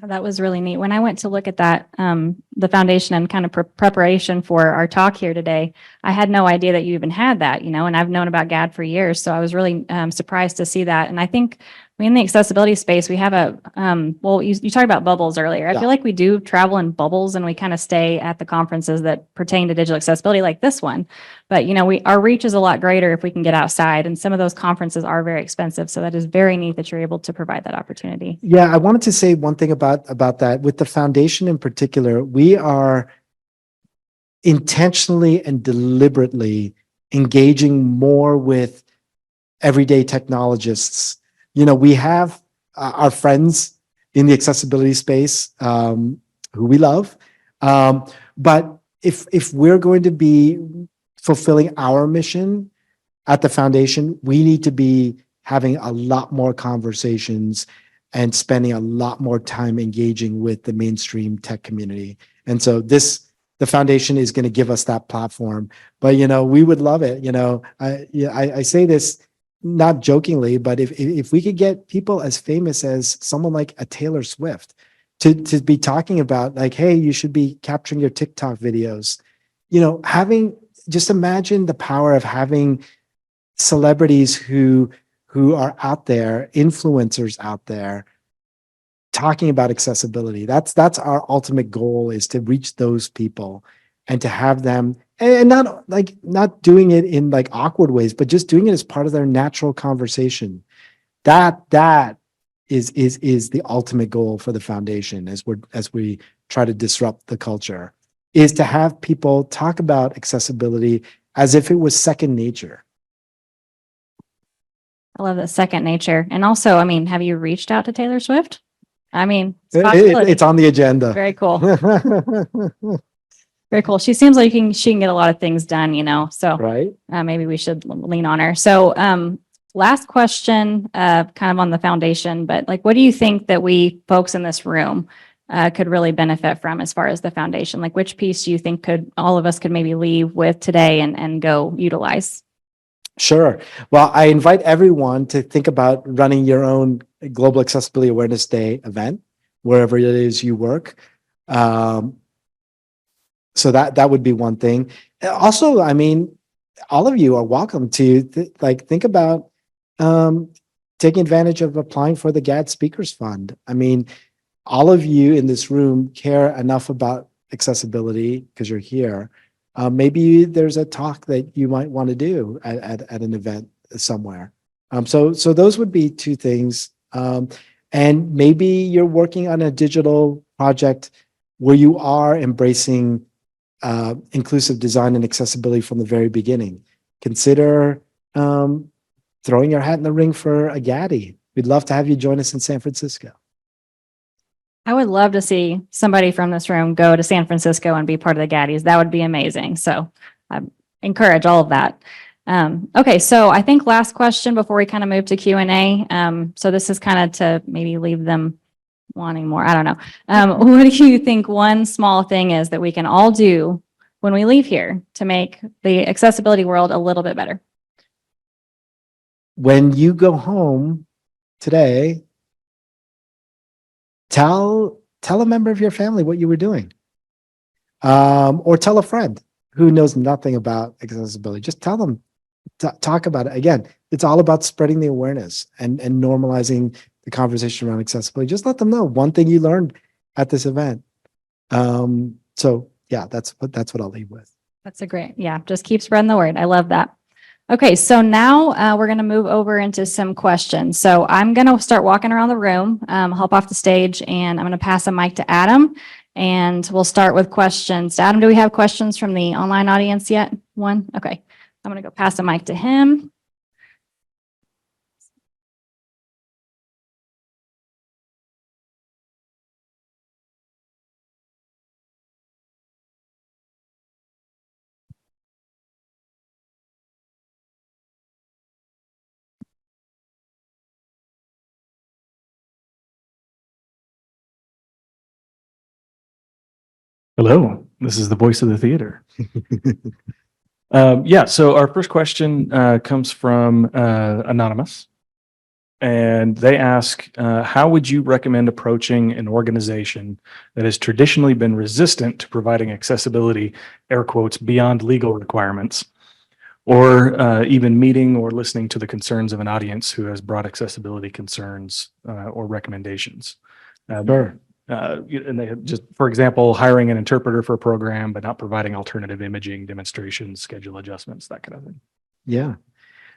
That was really neat. When I went to look at that, the foundation and kind of preparation for our talk here today, I had no idea that you even had that, and I've known about GAAD for years. So I was really surprised to see that. And I think in the accessibility space, we have you talked about bubbles earlier. I feel like we do travel in bubbles and we kind of stay at the conferences that pertain to digital accessibility like this one. But, our reach is a lot greater if we can get outside, and some of those conferences are very expensive. So that is very neat that you're able to provide that opportunity. Yeah, I wanted to say one thing about that. With the foundation in particular, we are intentionally and deliberately engaging more with everyday technologists. We have our friends in the accessibility space who we love. But if we're going to be fulfilling our mission, at the foundation, we need to be having a lot more conversations and spending a lot more time engaging with the mainstream tech community. And so the foundation is going to give us that platform. But, we would love it. I say this not jokingly, but if we could get people as famous as someone like a Taylor Swift to be talking about like, hey, you should be capturing your TikTok videos, just imagine the power of having celebrities who are out there, influencers out there, talking about accessibility. That's our ultimate goal, is to reach those people and to have them, and not doing it in like awkward ways, but just doing it as part of their natural conversation. That is the ultimate goal for the foundation as we try to disrupt the culture, is to have people talk about accessibility as if it was second nature. I love that, second nature. And also, I mean, have you reached out to Taylor Swift? I mean, it's a possibility. It's on the agenda. Very cool. Very cool. She seems like she can get a lot of things done, so Right. maybe we should lean on her. So last question, kind of on the foundation, but like, what do you think that we folks in this room could really benefit from as far as the foundation? Like, which piece do you think all of us could maybe leave with today and go utilize? Sure. Well, I invite everyone to think about running your own Global Accessibility Awareness Day event, wherever it is you work. So that would be one thing. Also, I mean, all of you are welcome to think about taking advantage of applying for the GAAD Speakers Fund. I mean, all of you in this room care enough about accessibility because you're here. Maybe there's a talk that you might want to do at an event somewhere. So those would be two things. And maybe you're working on a digital project where you are embracing inclusive design and accessibility from the very beginning. Consider throwing your hat in the ring for a GAADie. We'd love to have you join us in San Francisco. I would love to see somebody from this room go to San Francisco and be part of the GAADies. That would be amazing. So I encourage all of that. Okay, so I think last question before we kind of move to Q&A. So this is kind of to maybe leave them wanting more. I don't know. What do you think one small thing is that we can all do when we leave here to make the accessibility world a little bit better? When you go home today, tell a member of your family what you were doing, or tell a friend who knows nothing about accessibility. Just tell them, talk about it. Again, it's all about spreading the awareness and normalizing the conversation around accessibility. Just let them know one thing you learned at this event. So yeah, that's what I'll leave with. That's a great, yeah, just keep spreading the word. I love that. Okay, so now we're going to move over into some questions. So I'm going to start walking around the room, hop off the stage, and I'm going to pass a mic to Adam, and we'll start with questions. Adam, do we have questions from the online audience yet? One? Okay, I'm going to go pass a mic to him. Hello, this is the voice of the theater. Yeah, so our first question comes from Anonymous. And they ask, how would you recommend approaching an organization that has traditionally been resistant to providing accessibility, air quotes, beyond legal requirements, or even meeting or listening to the concerns of an audience who has brought accessibility concerns or recommendations? Sure. And they just, for example, hiring an interpreter for a program, but not providing alternative imaging, demonstrations, schedule adjustments, that kind of thing. Yeah.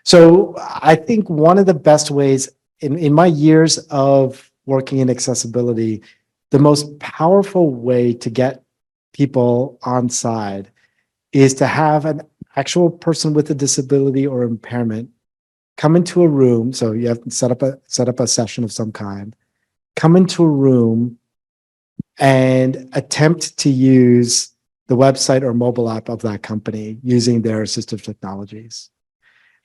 So I think one of the best ways in my years of working in accessibility, the most powerful way to get people on side is to have an actual person with a disability or impairment come into a room. So you have to set up a session of some kind, come into a room and attempt to use the website or mobile app of that company using their assistive technologies.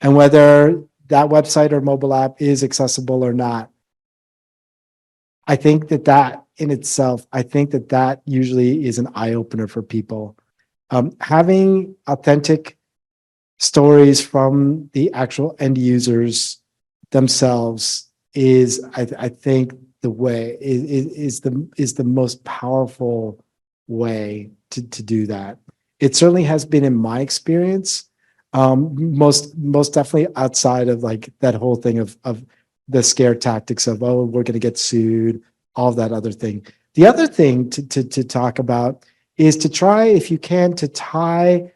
and whether that website or mobile app is accessible or not. I think that in itself, I think that usually is an eye opener for people. Having authentic stories from the actual end users themselves is, I think, the way is the most powerful way to do that. It certainly has been in my experience. Most definitely outside of like that whole thing of the scare tactics of, oh, we're going to get sued, all of that other thing. The other thing to talk about is to try, if you can, to tie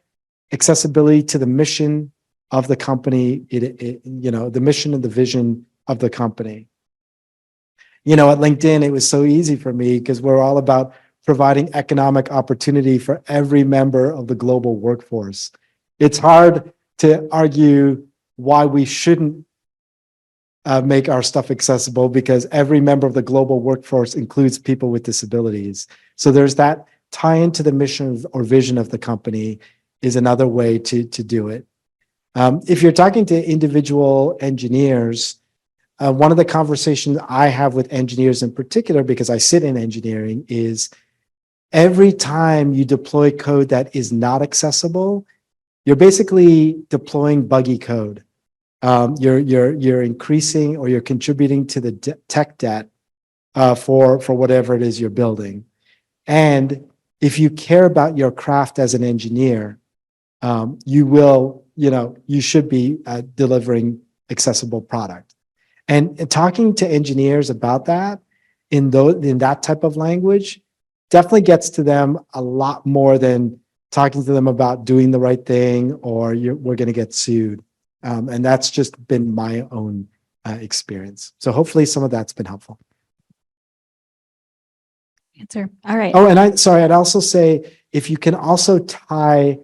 accessibility to the mission of the company, the mission and the vision of the company. At LinkedIn, it was so easy for me because we're all about providing economic opportunity for every member of the global workforce. It's hard to argue why we shouldn't make our stuff accessible, because every member of the global workforce includes people with disabilities. So there's that tie into the mission or vision of the company is another way to do it. If you're talking to individual engineers, one of the conversations I have with engineers in particular, because I sit in engineering, is every time you deploy code that is not accessible, you're basically deploying buggy code. You're increasing or you're contributing to the tech debt for whatever it is you're building. And if you care about your craft as an engineer, you should be delivering accessible product. And talking to engineers about that in that type of language definitely gets to them a lot more than talking to them about doing the right thing or we're going to get sued. And that's just been my own experience. So hopefully some of that's been helpful. Answer. All right. Oh, and I'd also say if you can also tie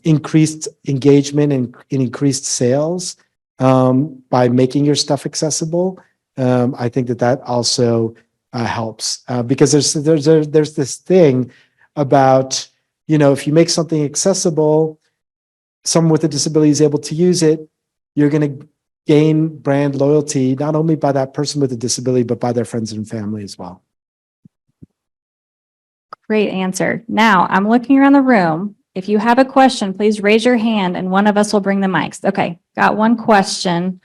increased engagement and increased sales by making your stuff accessible, I think that also helps because there's this thing about, if you make something accessible, someone with a disability is able to use it, you're going to gain brand loyalty, not only by that person with a disability, but by their friends and family as well. Great answer. Now I'm looking around the room. If you have a question, please raise your hand and one of us will bring the mics. Okay. Got one question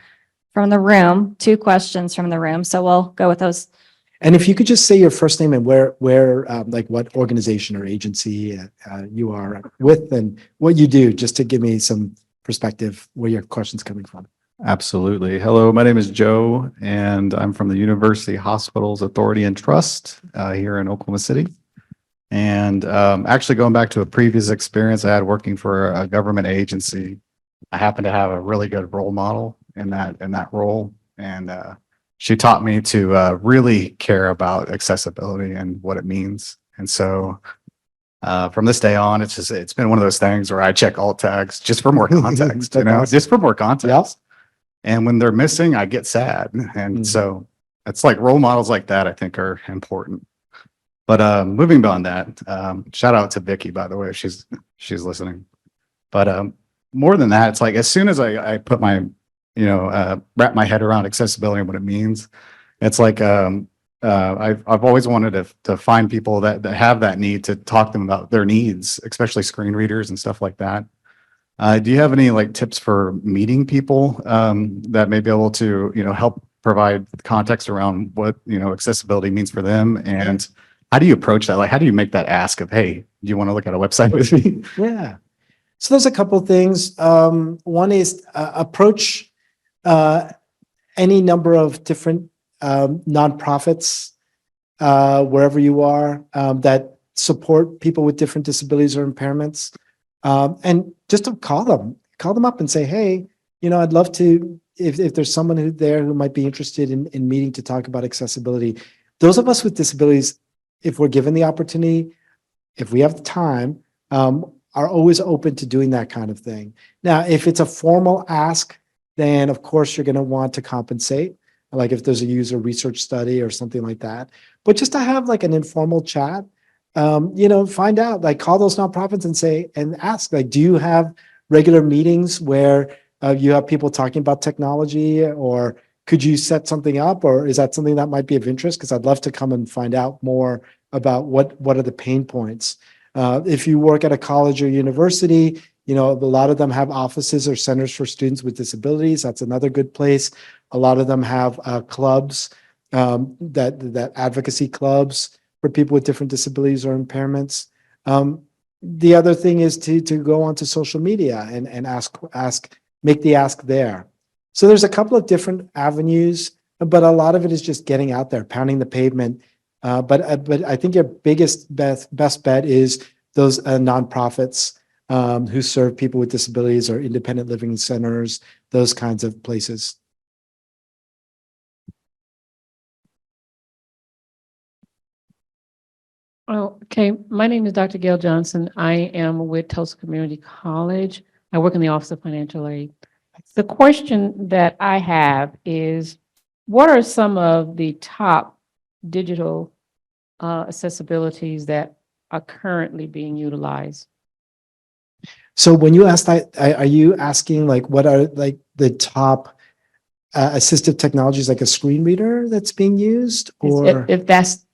from the room, 2 questions from the room. So we'll go with those. And if you could just say your first name and where like what organization or agency you are with and what you do, just to give me some perspective where your question's coming from. Absolutely. Hello, my name is Joe, and I'm from the University Hospitals Authority and Trust here in Oklahoma City. And actually going back to a previous experience I had working for a government agency, I happen to have a really good role model in that role. And she taught me to really care about accessibility and what it means. And so from this day on, it's been one of those things where I check alt tags just for more context, just for more context. Yep. And when they're missing, I get sad. And so it's like role models like that, I think, are important. But moving beyond that, shout out to Vicky, by the way, she's listening. But more than that, it's like as soon as I put my wrap my head around accessibility and what it means, it's like I've always wanted to find people that have that need to talk to them about their needs, especially screen readers and stuff like that. Do you have any like tips for meeting people that may be able to help provide context around what accessibility means for them, and how do you approach that? Like, how do you make that ask of, hey, do you want to look at a website with me? Yeah. So there's a couple of things. One is approach any number of different nonprofits wherever you are that support people with different disabilities or impairments, and just to call them up and say, hey, I'd love to, if there's someone there who might be interested in meeting to talk about accessibility. Those of us with disabilities, if we're given the opportunity, if we have the time, are always open to doing that kind of thing. Now, if it's a formal ask, then of course you're going to want to compensate, like if there's a user research study or something like that. But just to have like an informal chat, find out, like call those nonprofits and ask, like, do you have regular meetings where you have people talking about technology, or could you set something up, or is that something that might be of interest? Because I'd love to come and find out more about what are the pain points. If you work at a college or university, you know, a lot of them have offices or centers for students with disabilities. That's another good place. A lot of them have clubs, that advocacy clubs for people with different disabilities or impairments. The other thing is to go onto social media and make the ask there. So there's a couple of different avenues, but a lot of it is just getting out there, pounding the pavement. But I think your best bet is those nonprofits who serve people with disabilities or independent living centers, those kinds of places. Oh, okay. My name is Dr. Gail Johnson. I am with Tulsa Community College. I work in the Office of Financial Aid. The question that I have is, what are some of the top digital accessibilities that are currently being utilized? So when you ask that, are you asking like what are like the top assistive technologies, like a screen reader that's being used, or If that's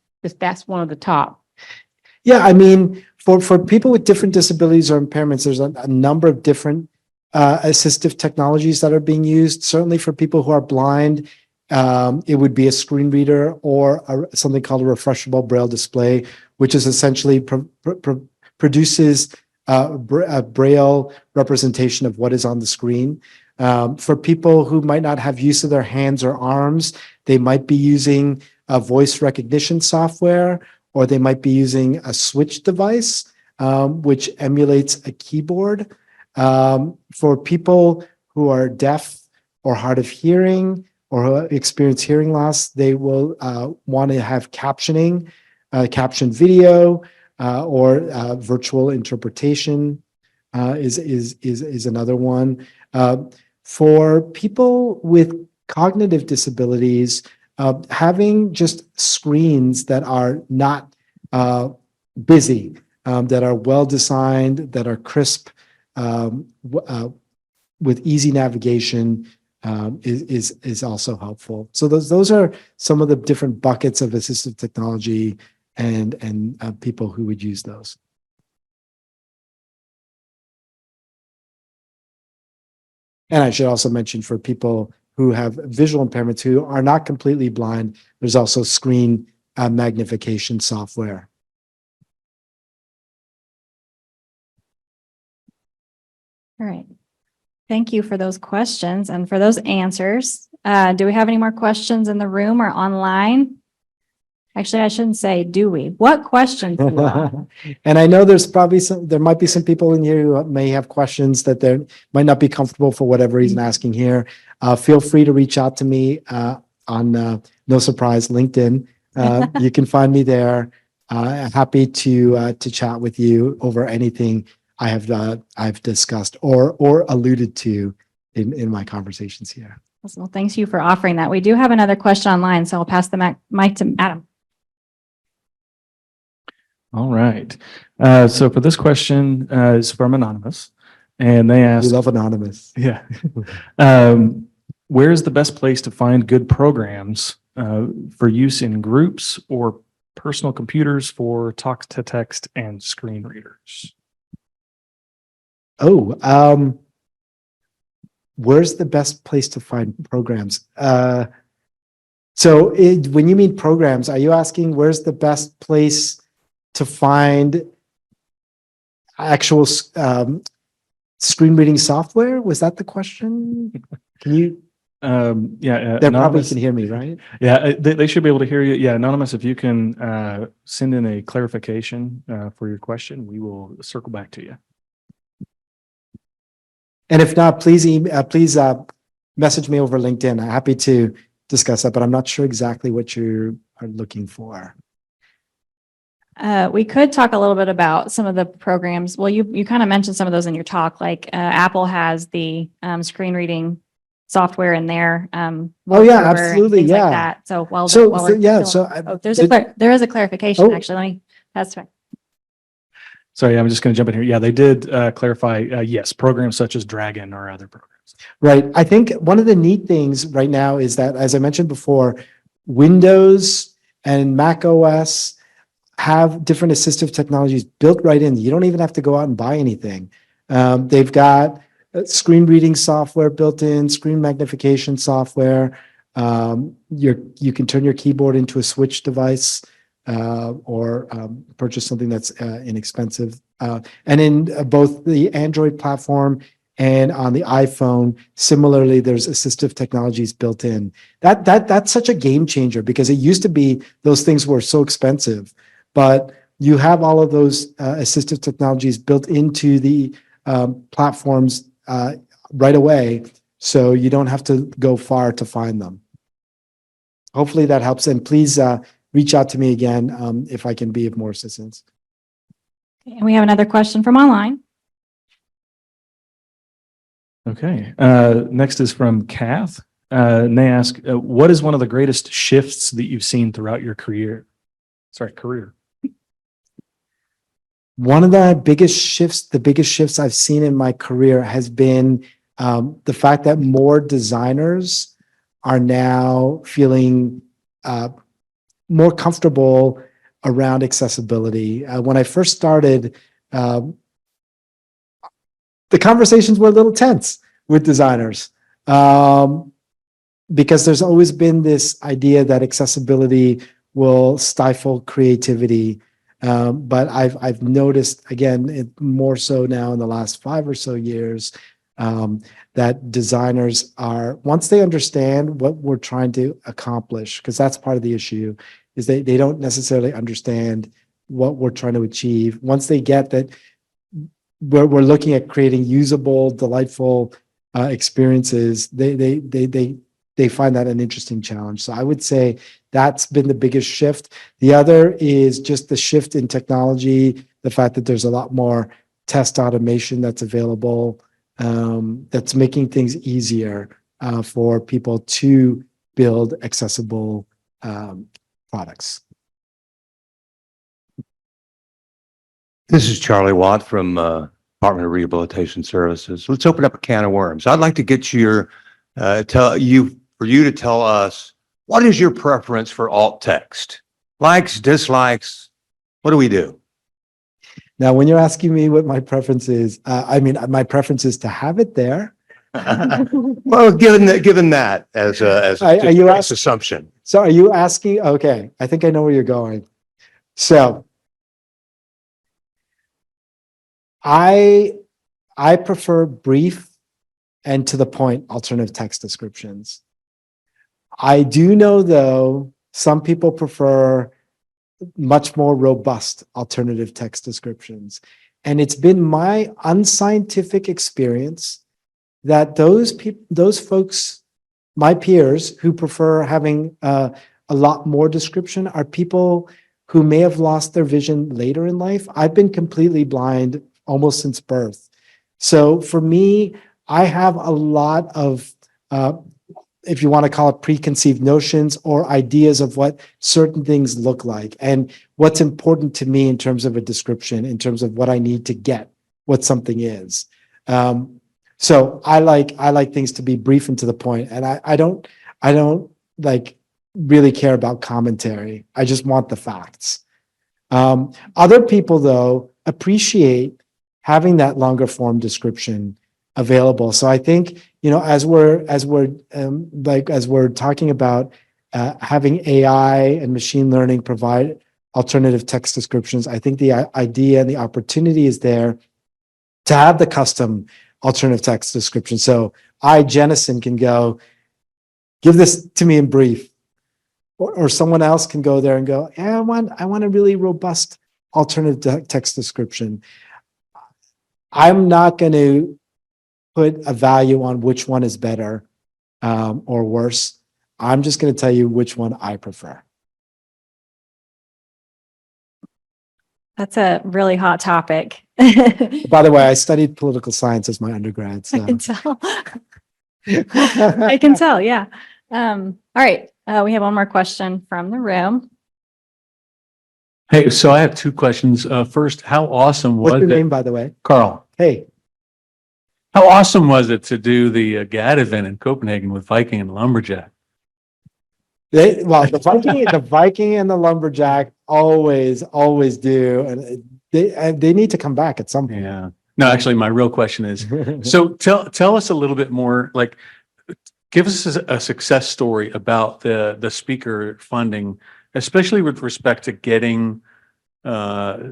one of the top. Yeah, I mean, for people with different disabilities or impairments, there's a number of different assistive technologies that are being used. Certainly for people who are blind, it would be a screen reader or something called a refreshable braille display, which is essentially produces a braille representation of what is on the screen. For people who might not have use of their hands or arms, they might be using a voice recognition software, or they might be using a switch device, which emulates a keyboard. For people who are deaf or hard of hearing or who experience hearing loss, they will want to have captioning, captioned video, or virtual interpretation is another one. For people with cognitive disabilities, having just screens that are not busy, that are well designed, that are crisp, with easy navigation, is also helpful. So those are some of the different buckets of assistive technology and people who would use those. And I should also mention, for people who have visual impairments who are not completely blind, there's also screen magnification software. All right. Thank you for those questions and for those answers. Do we have any more questions in the room or online? Actually, I shouldn't say, do we? What questions do you all? And I know there might be some people in here who may have questions that they might not be comfortable for whatever reason asking here. Feel free to reach out to me on no surprise LinkedIn. You can find me there. Happy to chat with you over anything I've discussed or alluded to in my conversations here. Well, thanks you for offering that. We do have another question online, so I'll pass the mic to Adam. All right. So for this question is from Anonymous, and they We ask, love anonymous. yeah, where is the best place to find good programs for use in groups or personal computers for talk to text and screen readers? Oh, where's the best place to find programs? So when you mean programs, are you asking where's the best place to find actual screen reading software? Was that the question? Can you? Yeah, They probably Anonymous, can hear me, right? yeah, they should be able to hear you. Yeah, Anonymous, if you can send in a clarification for your question, we will circle back to you. And if not, please message me over LinkedIn. I'm happy to discuss that, but I'm not sure exactly what you are looking for. We could talk a little bit about some of the programs. Well, you kind of mentioned some of those in your talk, like Apple has the screen reading software in there. Oh yeah, absolutely, things yeah. like that. So there is a clarification. Actually, let me. That's right. Sorry, I'm just going to jump in here. Yeah, they did clarify. Yes, programs such as Dragon or other programs. Right. I think one of the neat things right now is that, as I mentioned before, Windows and Mac OS have different assistive technologies built right in. You don't even have to go out and buy anything. They've got screen reading software built in, screen magnification software. You can turn your keyboard into a switch device or purchase something that's inexpensive. And in both the Android platform and on the iPhone, similarly, there's assistive technologies built in. That's such a game changer because it used to be those things were so expensive, but you have all of those assistive technologies built into the platforms right away, so you don't have to go far to find them. Hopefully that helps, and please reach out to me again if I can be of more assistance. And we have another question from online. Okay. Next is from Kath. And they ask, what is one of the greatest shifts that you've seen throughout your career? One of the biggest shifts I've seen in my career has been the fact that more designers are now feeling more comfortable around accessibility. When I first started, the conversations were a little tense with designers because there's always been this idea that accessibility will stifle creativity. But I've noticed, again, more so now in the last 5 or so years, that designers are, once they understand what we're trying to accomplish, because that's part of the issue, is they don't necessarily understand what we're trying to achieve. Once they get that we're looking at creating usable, delightful experiences, they find that an interesting challenge. So I would say that's been the biggest shift. The other is just the shift in technology, the fact that there's a lot more test automation that's available, that's making things easier for people to build accessible products. This is Charlie Watt from Department of Rehabilitation Services. Let's open up a can of worms. I'd like to get for you to tell us, what is your preference for alt text? Likes, dislikes, what do we do? Now, when you're asking me what my preference is, my preference is to have it there. Well, given that as Are you nice assumption. So are you asking? Okay, I think I know where you're going. So I prefer brief and to the point alternative text descriptions. I do know, though, some people prefer much more robust alternative text descriptions. And it's been my unscientific experience that those folks, my peers who prefer having a lot more description, are people who may have lost their vision later in life. I've been completely blind almost since birth. So for me, I have a lot of, if you want to call it, preconceived notions or ideas of what certain things look like and what's important to me in terms of a description, in terms of what I need to get what something is. So I like things to be brief and to the point, and I don't like really care about commentary. I just want the facts. Other people, though, appreciate having that longer form description available. So I think, as we're talking about having AI and machine learning provide alternative text descriptions, I think the idea and the opportunity is there to have the custom alternative text description. So Jennison, can go, give this to me in brief, or someone else can go there and go, yeah, I want a really robust alternative text description. I'm not going to put a value on which one is better or worse. I'm just going to tell you which one I prefer. That's a really hot topic. By the way, I studied political science as my undergrad. So. I can tell. I can tell, yeah. All right, we have one more question from the room. Hey, so I have 2 questions. First, how awesome was What's your it? name, by the way? Carl. Hey. How awesome was it to do the GAAD event in Copenhagen with Viking and Lumberjack? The Viking and the Lumberjack always do, and they need to come back at some point. Yeah. No, actually, my real question is, so tell us a little bit more, like, give us a success story about the speaker funding, especially with respect to getting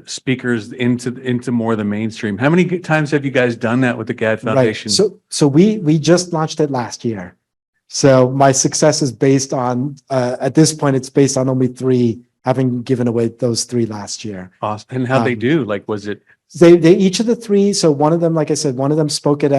speakers into more of the mainstream. How many times have you guys done that with the GAAD Foundation? Right. So we just launched it last year. So my success is based on at this point it's based on only 3, having given away those 3 last year. Awesome. And how'd they do? Like, was it? They each of the 3. So one of them, like I said, one of them spoke at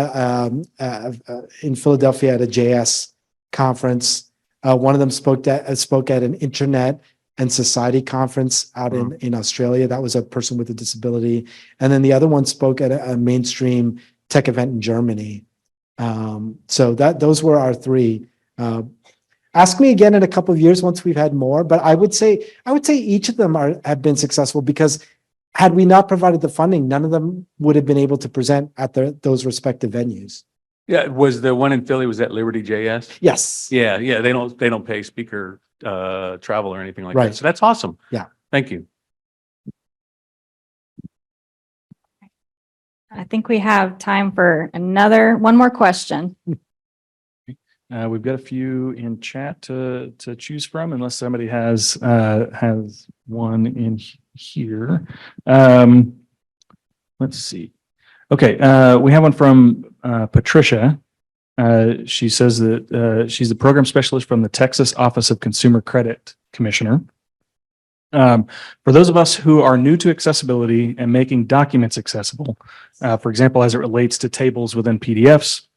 in Philadelphia at a JS conference. One of them spoke at an internet and society conference out in Australia. That was a person with a disability. And then the other one spoke at a mainstream tech event in Germany. So those were our 3. Ask me again in a couple of years once we've had more, but I would say each of them have been successful, because had we not provided the funding, none of them would have been able to present at those respective venues. Yeah, was the one in Philly, was that Liberty JS? Yes. Yeah, they don't pay speaker travel or anything like Right. that. So that's awesome. Yeah. Thank you. I think we have time for one more question. We've got a few in chat to choose from, unless somebody has one in here. Let's see. Okay, we have one from Patricia. She says that she's the program specialist from the Texas Office of Consumer Credit Commissioner. For those of us who are new to accessibility and making documents accessible, for example, as it relates to tables within PDFs,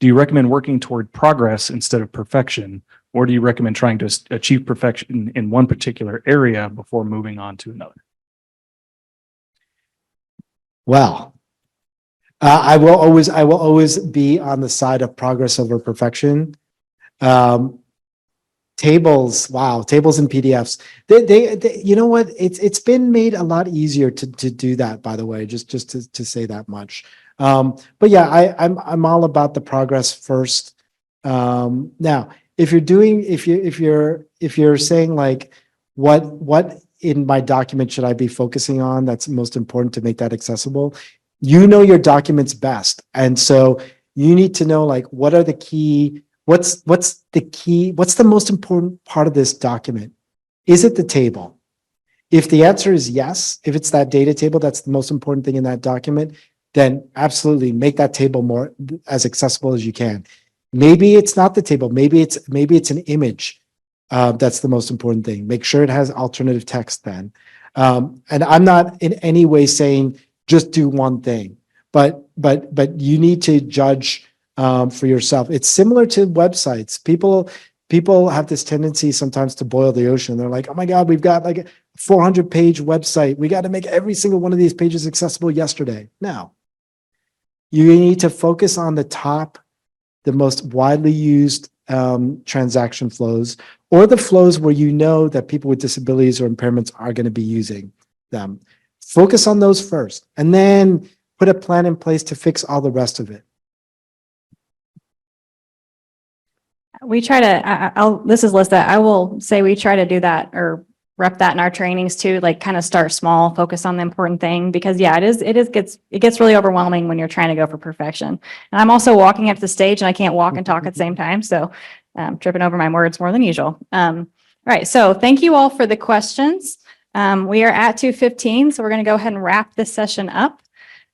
do you recommend working toward progress instead of perfection, or do you recommend trying to achieve perfection in one particular area before moving on to another? Well, I will always be on the side of progress over perfection. Tables and PDFs. They you know what? It's been made a lot easier to do that, by the way, just to say that much. But yeah, I'm all about the progress first. Now, if you're saying like, what in my document should I be focusing on that's most important to make that accessible? You know your documents best, and so you need to know like what's the most important part of this document? Is it the table? If the answer is yes, if it's that data table, that's the most important thing in that document, then absolutely make that table more as accessible as you can. Maybe it's not the table. Maybe it's an image. That's the most important thing. Make sure it has alternative text then. And I'm not in any way saying just do one thing, but you need to judge for yourself. It's similar to websites. People have this tendency sometimes to boil the ocean. They're like, oh my God, we've got like a 400-page website. We got to make every single one of these pages accessible yesterday. No. You need to focus on the most widely used transaction flows, or the flows where you know that people with disabilities or impairments are going to be using them. Focus on those first, and then put a plan in place to fix all the rest of it. We try to, this is Lista, I will say we try to do that or rep that in our trainings too, like kind of start small, focus on the important thing, because yeah, it gets really overwhelming when you're trying to go for perfection. And I'm also walking up the stage and I can't walk and talk at the same time. So tripping over my words more than usual. All right. So thank you all for the questions. We are at 2:15, so we're going to go ahead and wrap this session up.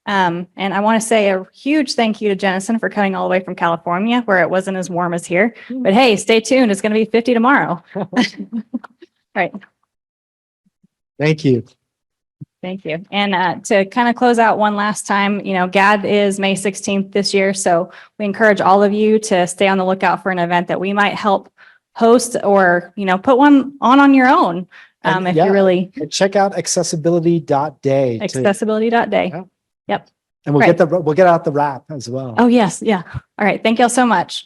And I want to say a huge thank you to Jennison for coming all the way from California, where it wasn't as warm as here. But hey, stay tuned. It's going to be 50 tomorrow. All right. Thank you. Thank you. And to kind of close out one last time, GAAD is May 16th this year. So we encourage all of you to stay on the lookout for an event that we might help host or, put one on your own. If you really check out accessibility.day. Accessibility.day. Yeah. Yep. And we'll get out the wrap as well. Oh, yes. Yeah. All right. Thank you all so much.